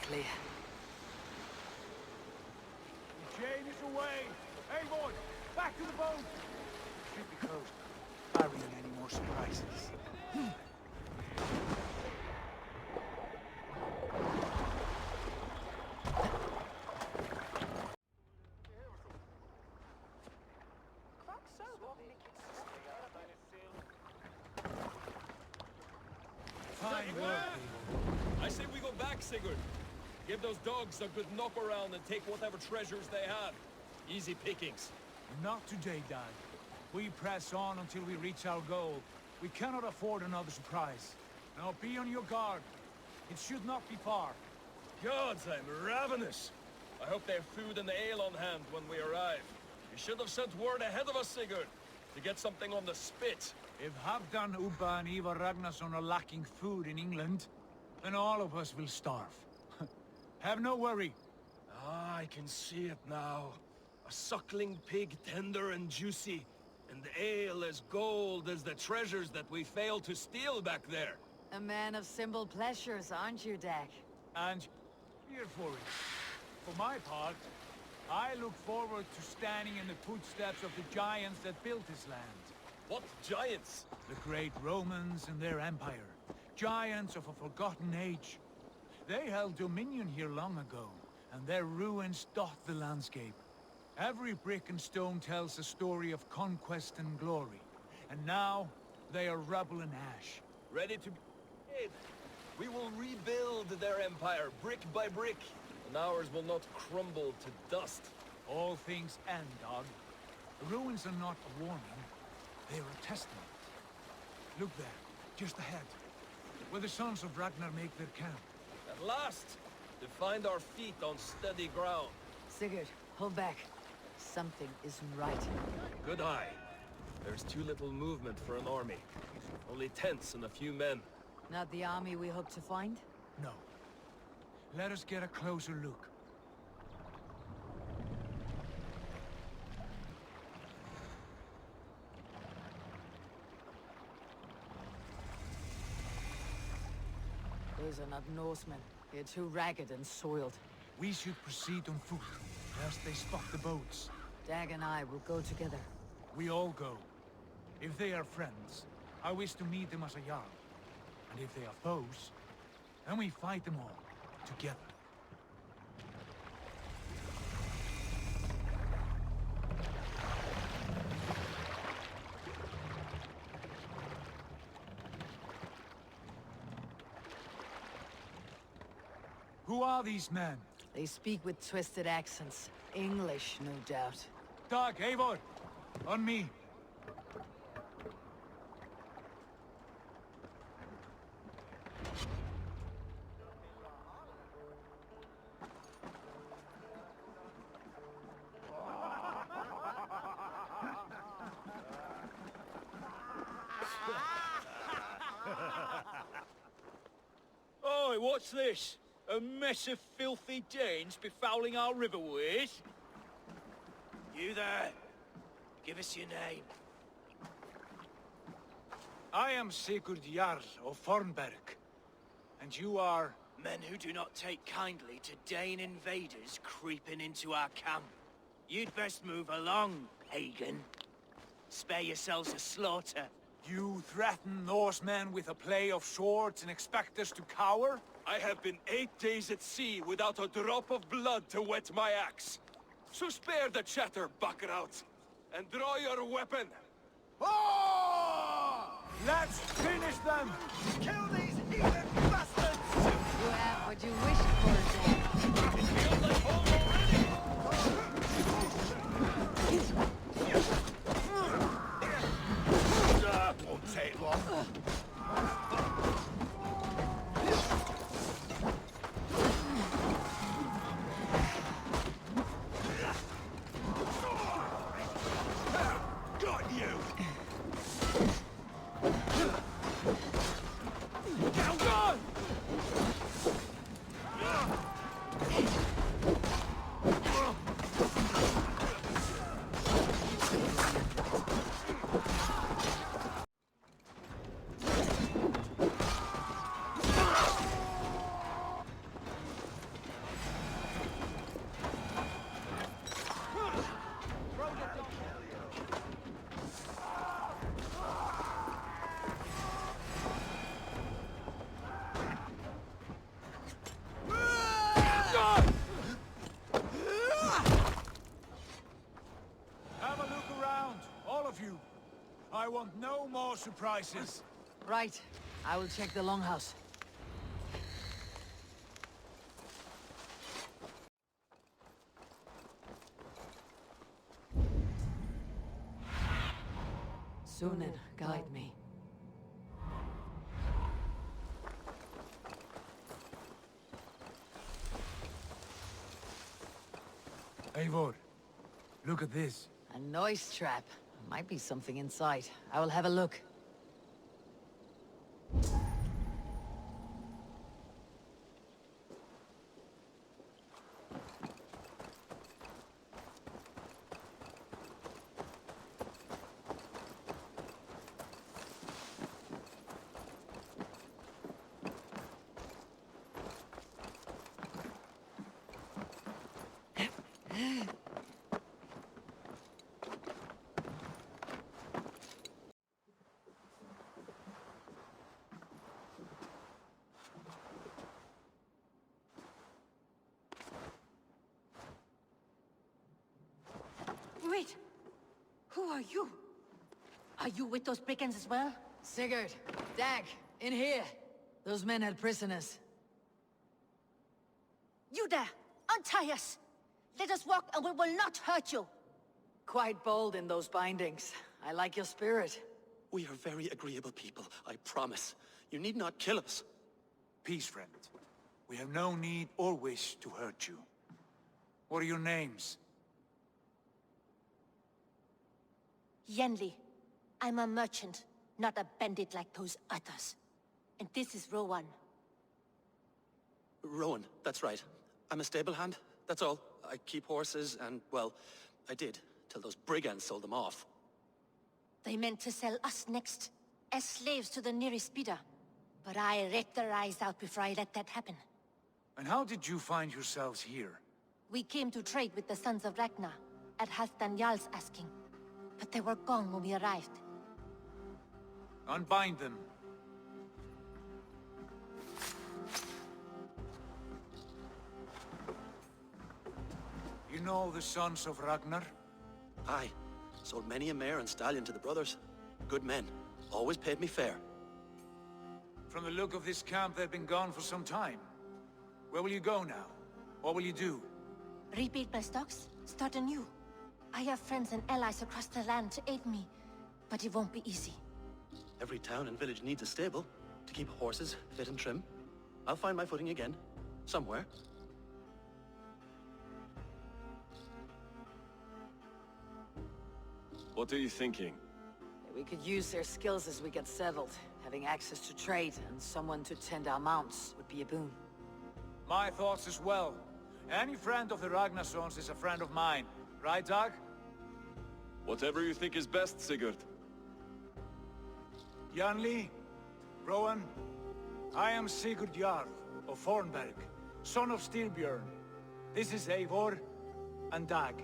Exactly. The chain is away! Eivor, back to the boat! Should be closed. Barring any more surprises. Fine work, I say we go back, Sigurd. Give those dogs a good knock around and take whatever treasures they have. Easy pickings. Not today, Dad. We press on until we reach our goal. We cannot afford another surprise. Now be on your guard. It should not be far. Gods, I'm ravenous. I hope they have food and ale on hand when we arrive. You should have sent word ahead of us, Sigurd, to get something on the spit. If Halfdan, Ubba and Eivor Ragnarsson are lacking food in England, then all of us will starve. Have no worry. Ah, I can see it now. A suckling pig, tender and juicy, and ale as gold as the treasures that we failed to steal back there. A man of simple pleasures, aren't you, Dak? And here for it. For my part, I look forward to standing in the footsteps of the giants that built this land. What giants? The great Romans and their empire. Giants of a forgotten age. They held dominion here long ago, and their ruins dot the landscape. Every brick and stone tells a story of conquest and glory. And now, they are rubble and ash. Ready to be made. We will rebuild their empire, brick by brick, and ours will not crumble to dust. All things end, dog. The ruins are not a warning. They are a testament. Look there, just ahead, where the sons of Ragnar make their camp. At last, to find our feet on steady ground. Sigurd, hold back. Something isn't right. Good eye. There's too little movement for an army. Only tents and a few men. Not the army we hope to find? No. Let us get a closer look. Those are not Norsemen. They're too ragged and soiled. We should proceed on foot, lest they spot the boats. Dag and I will go together. We all go. If they are friends, I wish to meet them as a Jarl. And if they are foes, then we fight them all, together. Who are these men? They speak with twisted accents. English, no doubt. Dag, Eivor! On me! Oi, what's this? A mess of filthy Danes befouling our riverways? You there. Give us your name. I am Sigurd Jarl of Fornberg. And you are... Men who do not take kindly to Dane invaders creeping into our camp. You'd best move along, pagan. Spare yourselves a slaughter. You threaten Norsemen with a play of swords and expect us to cower? I have been 8 days at sea without a drop of blood to wet my axe. So spare the chatter, Buckraut, and draw your weapon. Oh! Let's finish them! Kill these heathen bastards! You have what you wished for, Dan. It feels like home already! Won't take long. Got you! I want no more surprises. Right. I will check the longhouse. Sunan, guide me. Eivor, look at this. A noise trap. Might be something inside. I will have a look. Wait! Who are you? Are you with those brigands as well? Sigurd, Dag, in here. Those men had prisoners. You there! Untie us! Let us walk and we will not hurt you! Quite bold in those bindings. I like your spirit. We are very agreeable people, I promise. You need not kill us. Peace, friend. We have no need or wish to hurt you. What are your names? Yenli. I'm a merchant, not a bandit like those others. And this is Rowan. Rowan, that's right. I'm a stable hand, that's all. I keep horses and, well, I did, till those brigands sold them off. They meant to sell us next, as slaves to the nearest bidder. But I raked their eyes out before I let that happen. And how did you find yourselves here? We came to trade with the Sons of Ragnar, at Halfdan Jarl's asking. But they were gone when we arrived. Unbind them. You know the Sons of Ragnar? Aye. Sold many a mare and stallion to the brothers. Good men. Always paid me fair. From the look of this camp, they've been gone for some time. Where will you go now? What will you do? Rebuild my stocks? Start anew? I have friends and allies across the land to aid me, but it won't be easy. Every town and village needs a stable to keep horses fit and trim. I'll find my footing again, somewhere. What are you thinking? We could use their skills as we get settled. Having access to trade and someone to tend our mounts would be a boon. My thoughts as well. Any friend of the Ragnarsons is a friend of mine. Right, Dag? Whatever you think is best, Sigurd. Janli, Rowan, I am Sigurd Jarl of Fornberg, son of Styrbjörn. This is Eivor and Dag.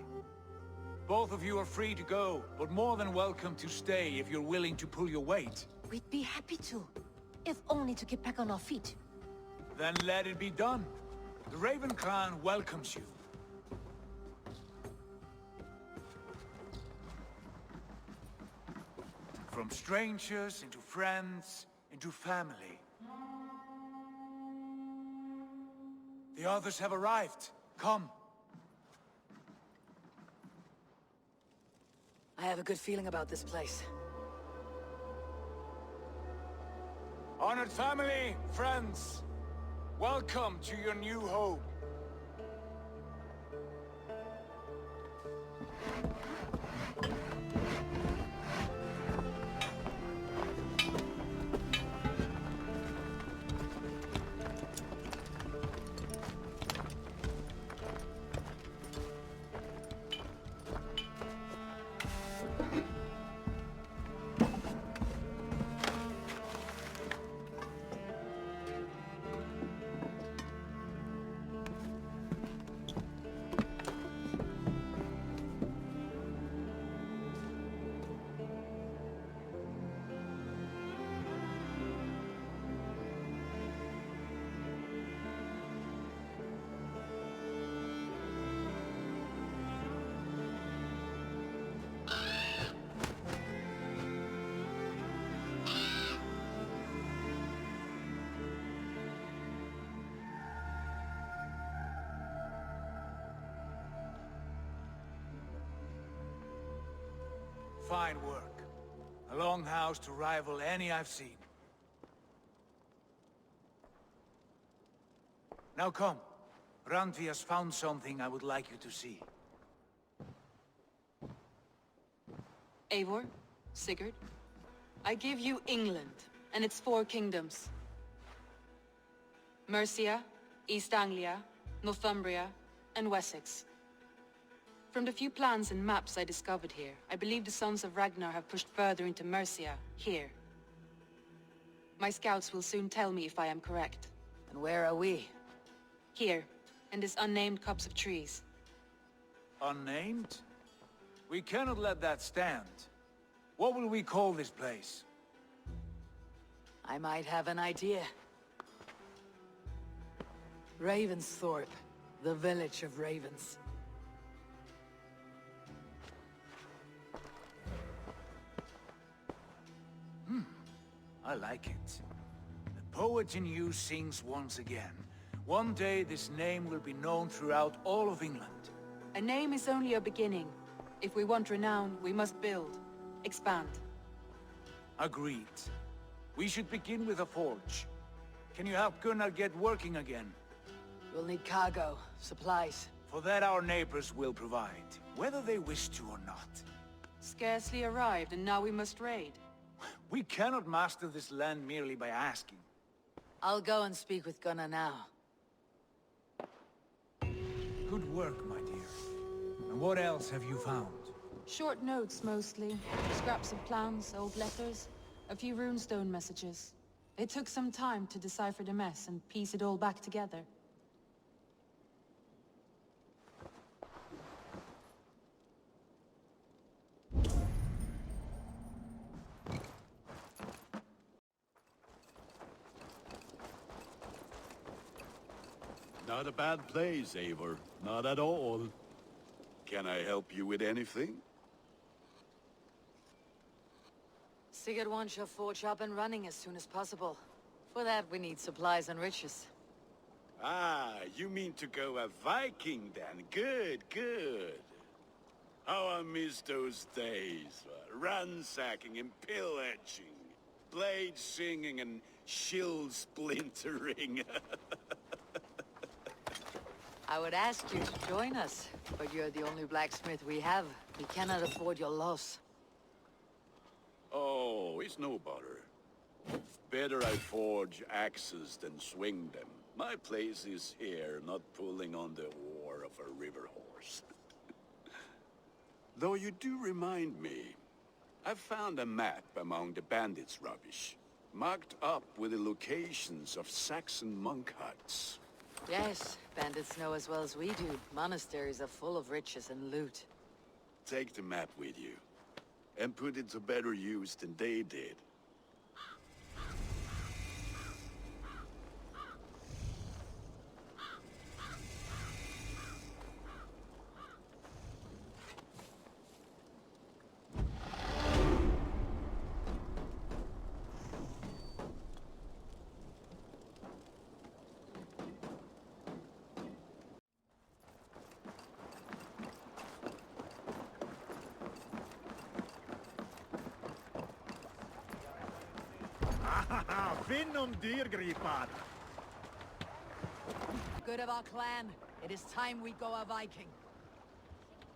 Both of you are free to go, but more than welcome to stay if you're willing to pull your weight. We'd be happy to, if only to get back on our feet. Then let it be done. The Raven clan welcomes you. From strangers, into friends, into family. The others have arrived. Come. I have a good feeling about this place. Honored family, friends, welcome to your new home. fine work. A longhouse to rival any I've seen. Now come. Randvi has found something I would like you to see. Eivor, Sigurd, I give you England and its 4 kingdoms. Mercia, East Anglia, Northumbria, and Wessex. From the few plans and maps I discovered here, I believe the Sons of Ragnar have pushed further into Mercia, here. My scouts will soon tell me if I am correct. And where are we? Here, in this unnamed copse of trees. Unnamed? We cannot let that stand. What will we call this place? I might have an idea. Ravensthorpe, the village of ravens. I like it. The poet in you sings once again. One day this name will be known throughout all of England. A name is only a beginning. If we want renown, we must build, expand. Agreed. We should begin with a forge. Can you help Gunnar get working again? We'll need cargo, supplies. For that our neighbors will provide, whether they wish to or not. Scarcely arrived, and now we must raid. We cannot master this land merely by asking. I'll go and speak with Gunnar now. Good work, my dear. And what else have you found? Short notes, mostly. Scraps of plans, old letters, a few runestone messages. It took some time to decipher the mess and piece it all back together. Not a bad place, Eivor. Not at all. Can I help you with anything? Sigurd wants your forge up and running as soon as possible. For that, we need supplies and riches. Ah, you mean to go a Viking then? Good, good. How I miss those days. Ransacking and pillaging. Blade singing and shield splintering. I would ask you to join us, but you're the only blacksmith we have. We cannot afford your loss. Oh, it's no bother. Better I forge axes than swing them. My place is here, not pulling on the oar of a river horse. Though you do remind me, I found a map among the bandits' rubbish, marked up with the locations of Saxon monk huts. Yes, bandits know as well as we do. Monasteries are full of riches and loot. Take the map with you, and put it to better use than they did. Finnum dyrgripar. Good of our clan, it is time we go a Viking.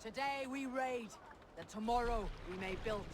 Today we raid, that tomorrow we may build.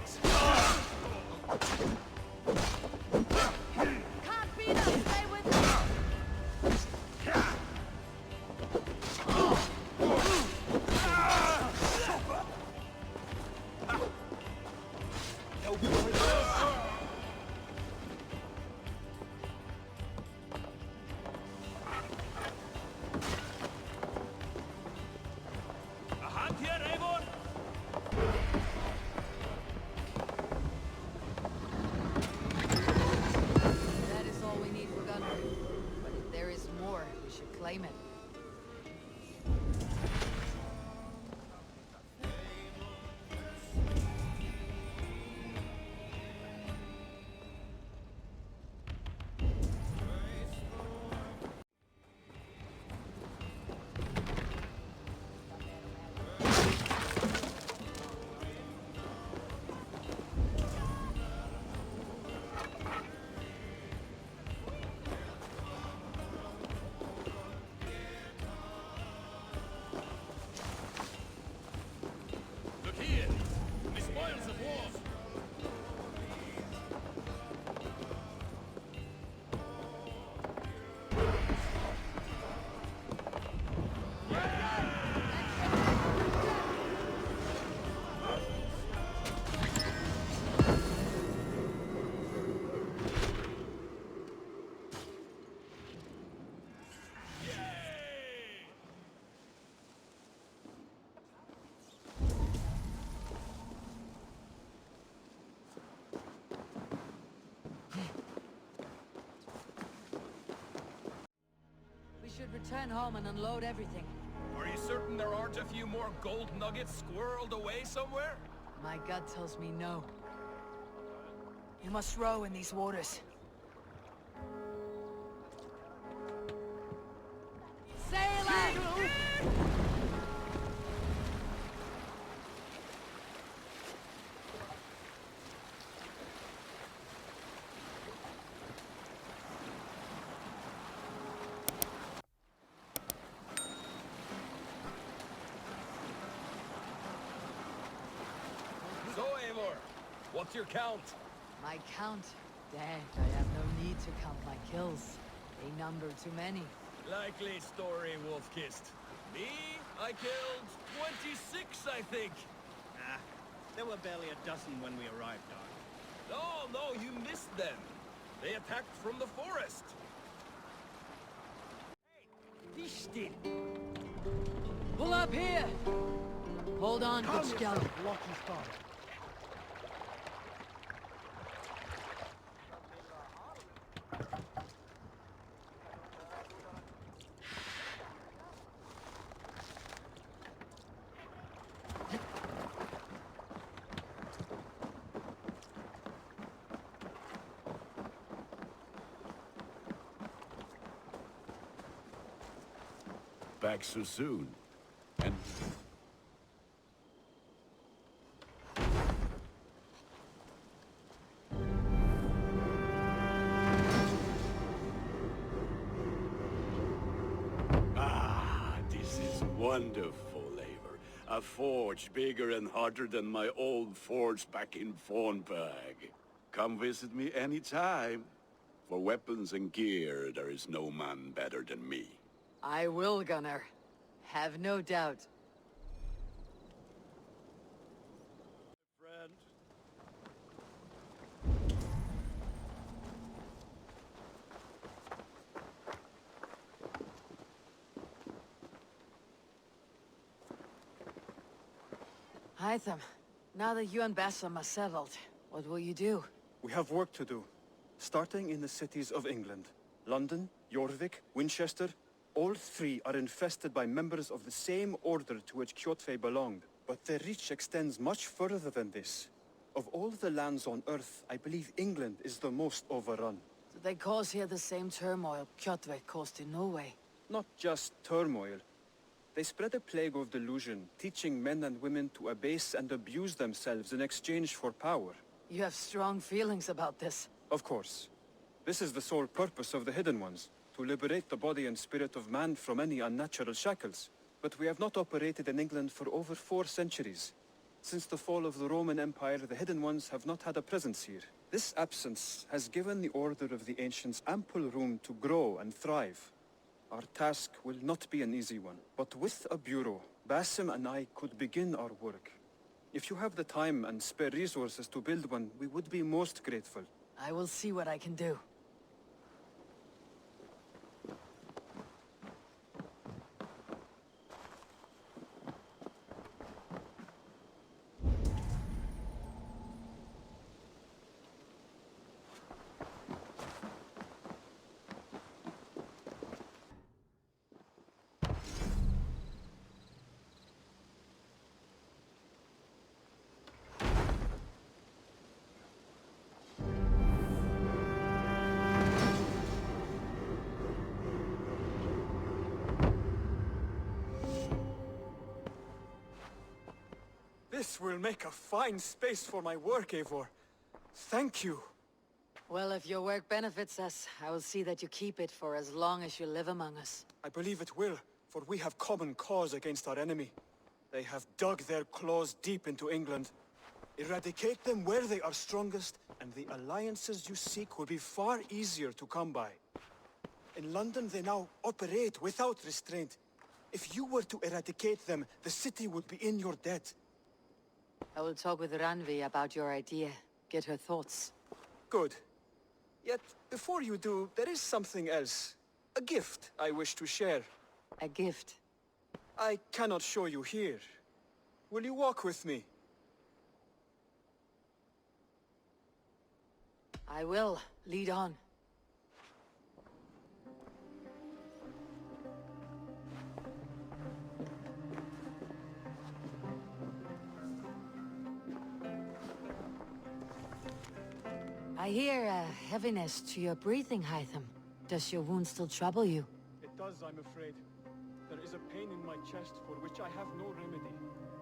Vikings! Can't beat us, stay with me! A hand here, Eivor! That is all we need for gunnery. But if there is more, we should claim it. Look here! The spoils of war! We should return home and unload everything. Are you certain there aren't a few more gold nuggets squirreled away somewhere? My gut tells me no. You must row in these waters. Sailing! So, Eivor, what's your count? My count? Dad, I have no need to count my kills. They number too many. Likely story, Wolf-Kissed. Me? I killed 26, I think. Ah, there were barely a dozen when we arrived, Dark. No, you missed them. They attacked from the forest. Be still. Pull up here! Hold on, good scout. Lucky spot. Back so soon. And... this is wonderful, Eivor. A forge bigger and harder than my old forge back in Fornburg. Come visit me anytime. For weapons and gear, there is no man better than me. I will, Gunner. Have no doubt. Friend. Hytham, now that you and Bassam are settled, what will you do? We have work to do. Starting in the cities of England. London, Jorvik, Winchester. All three are infested by members of the same order to which Kjotve belonged. But their reach extends much further than this. Of all the lands on Earth, I believe England is the most overrun. So they cause here the same turmoil Kjotve caused in Norway. Not just turmoil. They spread a plague of delusion, teaching men and women to abase and abuse themselves in exchange for power. You have strong feelings about this. Of course. This is the sole purpose of the Hidden Ones, to liberate the body and spirit of man from any unnatural shackles. But we have not operated in England for over 4 centuries. Since the fall of the Roman Empire, the Hidden Ones have not had a presence here. This absence has given the Order of the Ancients ample room to grow and thrive. Our task will not be an easy one, but with a bureau, Basim and I could begin our work. If you have the time and spare resources to build one, we would be most grateful. I will see what I can do. This will make a fine space for my work, Eivor. Thank you. Well, if your work benefits us, I will see that you keep it for as long as you live among us. I believe it will, for we have common cause against our enemy. They have dug their claws deep into England. Eradicate them where they are strongest, and the alliances you seek will be far easier to come by. In London, they now operate without restraint. If you were to eradicate them, the city would be in your debt. I will talk with Randvi about your idea. Get her thoughts. Good. Yet, before you do, there is something else. A gift I wish to share. A gift? I cannot show you here. Will you walk with me? I will. Lead on. I hear a heaviness to your breathing, Hytham. Does your wound still trouble you? It does, I'm afraid. There is a pain in my chest for which I have no remedy.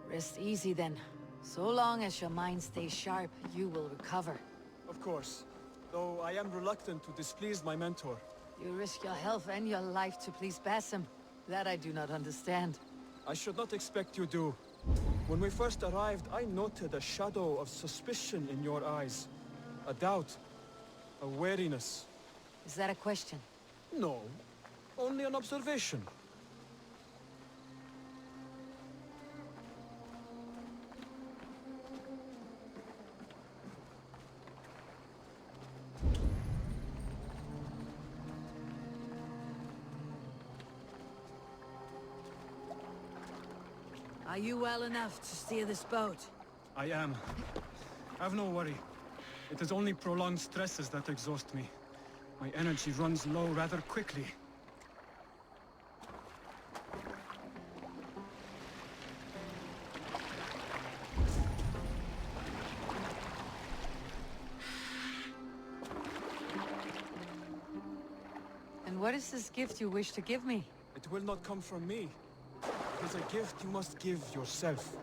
Rest easy then. So long as your mind stays sharp, you will recover. Of course. Though I am reluctant to displease my mentor. You risk your health and your life to please Basim. That I do not understand. I should not expect you do. When we first arrived, I noted a shadow of suspicion in your eyes. A doubt. A wariness. Is that a question? No. Only an observation. Are you well enough to steer this boat? I am. Have no worry. It is only prolonged stresses that exhaust me. My energy runs low rather quickly. And what is this gift you wish to give me? It will not come from me. It is a gift you must give yourself.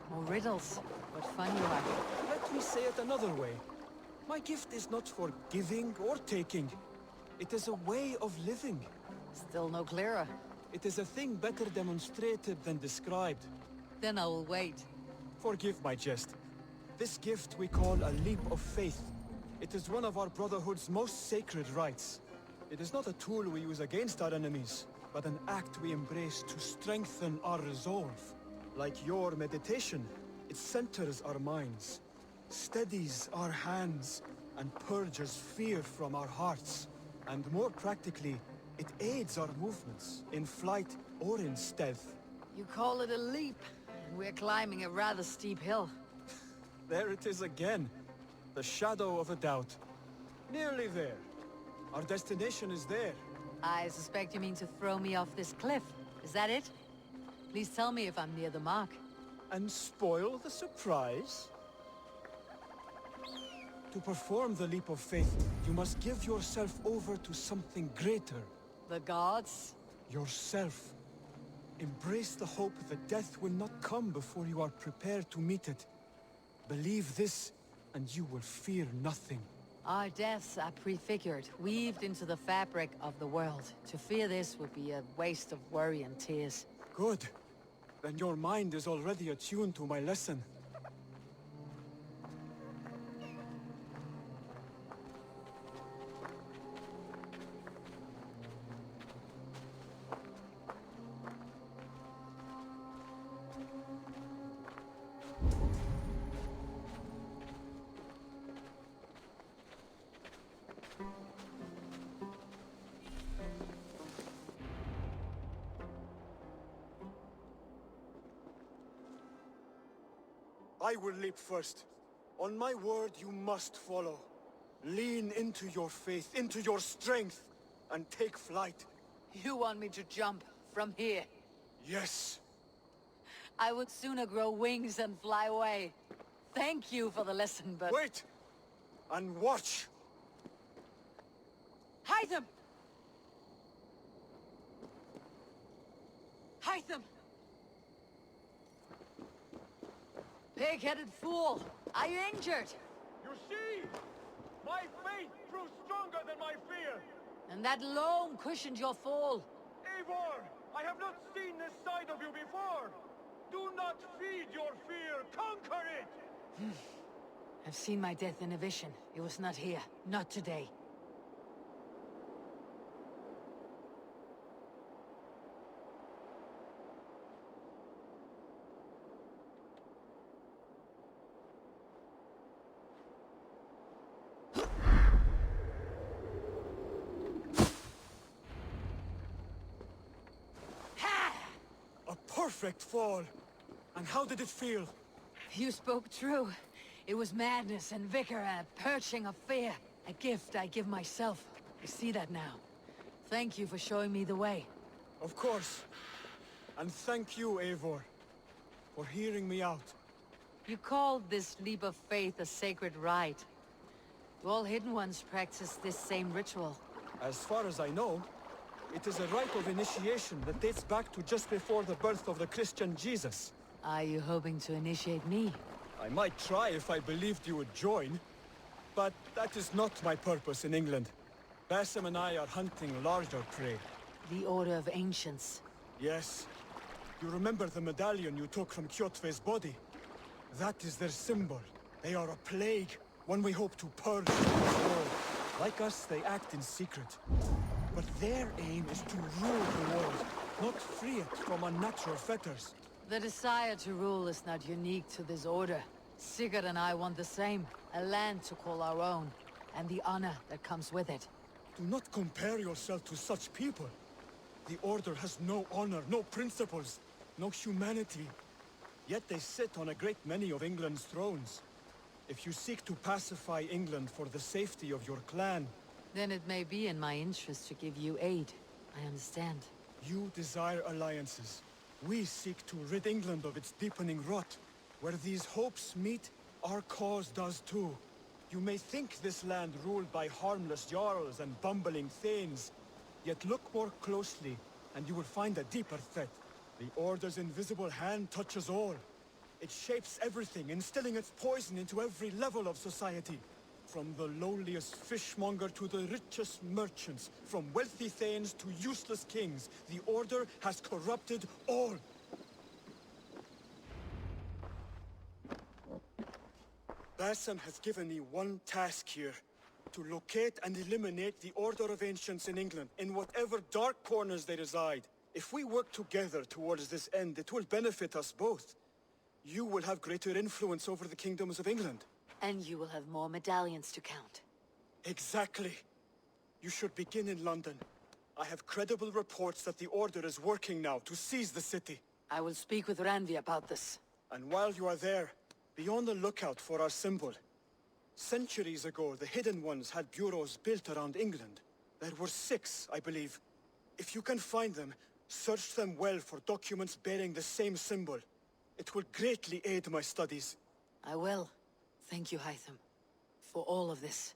More riddles. What fun you are. Let me say it another way. My gift is not for giving or taking. It is a way of living. Still no clearer. It is a thing better demonstrated than described. Then I will wait. Forgive my jest. This gift we call a leap of faith. It is one of our Brotherhood's most sacred rites. It is not a tool we use against our enemies, but an act we embrace to strengthen our resolve. Like your meditation, it centers our minds, steadies our hands, and purges fear from our hearts. And more practically, it aids our movements, in flight or in stealth. You call it a leap, and we're climbing a rather steep hill. There it is again. The shadow of a doubt. Nearly there. Our destination is there. I suspect you mean to throw me off this cliff. Is that it? Please tell me if I'm near the mark. And spoil the surprise? To perform the leap of faith, you must give yourself over to something greater. The gods? Yourself. Embrace the hope that death will not come before you are prepared to meet it. Believe this, and you will fear nothing. Our deaths are prefigured, weaved into the fabric of the world. To fear this would be a waste of worry and tears. Good. Then your mind is already attuned to my lesson. I will leap first. On my word, you must follow. Lean into your faith, into your strength, and take flight. You want me to jump from here? Yes. I would sooner grow wings and fly away. Thank you for the lesson, but... Wait! And watch! Hytham! Hytham! Pig-headed fool! Are you injured? You see? My faith proved stronger than my fear! And that alone cushioned your fall. Eivor! I have not seen this side of you before! Do not feed your fear! Conquer it! I've seen my death in a vision. It was not here. Not today. A perfect fall! And how did it feel? You spoke true. It was madness and vigor and a purging of fear. A gift I give myself. I see that now. Thank you for showing me the way. Of course. And thank you, Eivor, for hearing me out. You called this leap of faith a sacred rite. Do all Hidden Ones practice this same ritual? As far as I know, it is a rite of initiation that dates back to just before the birth of the Christian Jesus. Are you hoping to initiate me? I might try if I believed you would join, but that is not my purpose in England. Basim and I are hunting larger prey. The Order of Ancients. Yes. You remember the medallion you took from Kjotve's body? That is their symbol. They are a plague, one we hope to purge from the world. Like us, they act in secret. But their aim is to rule the world, not free it from unnatural fetters. The desire to rule is not unique to this order. Sigurd and I want the same. A land to call our own, and the honor that comes with it. Do not compare yourself to such people. The Order has no honor, no principles, no humanity. Yet they sit on a great many of England's thrones. If you seek to pacify England for the safety of your clan... Then it may be in my interest to give you aid. I understand. You desire alliances. We seek to rid England of its deepening rot. Where these hopes meet, our cause does too. You may think this land ruled by harmless jarls and bumbling thanes. Yet look more closely, and you will find a deeper threat. The Order's invisible hand touches all. It shapes everything, instilling its poison into every level of society. From the lowliest fishmonger to the richest merchants, from wealthy thanes to useless kings, the Order has corrupted all. Basim has given me one task here. To locate and eliminate the Order of Ancients in England, in whatever dark corners they reside. If we work together towards this end, it will benefit us both. You will have greater influence over the kingdoms of England. And you will have more medallions to count. Exactly. You should begin in London. I have credible reports that the Order is working now to seize the city. I will speak with Randvi about this. And while you are there, be on the lookout for our symbol. Centuries ago, the Hidden Ones had bureaus built around England. There were 6, I believe. If you can find them, search them well for documents bearing the same symbol. It will greatly aid my studies. I will. Thank you, Hytham, for all of this.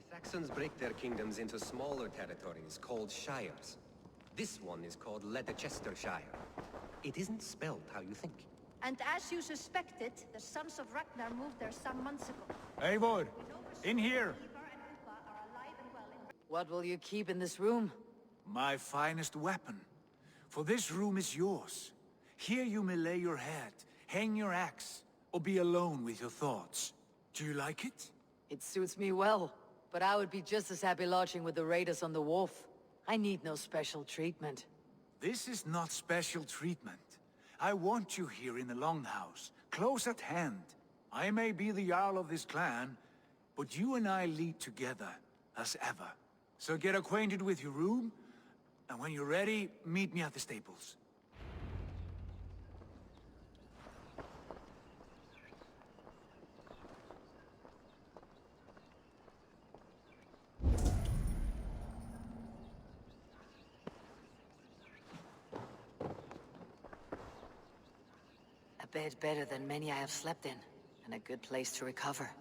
Saxons break their kingdoms into smaller territories called shires. This one is called Granebridgescire. It isn't spelled how you think. And as you suspected, the Sons of Ragnar moved there some months ago. Eivor, in here! What will you keep in this room? My finest weapon. For this room is yours. Here you may lay your head, hang your axe, or be alone with your thoughts. Do you like it? It suits me well, but I would be just as happy lodging with the raiders on the wharf. I need no special treatment. This is not special treatment. I want you here in the Longhouse, close at hand. I may be the Jarl of this clan, but you and I lead together, as ever. So get acquainted with your room, and when you're ready, meet me at the stables. A bed better than many I have slept in, and a good place to recover.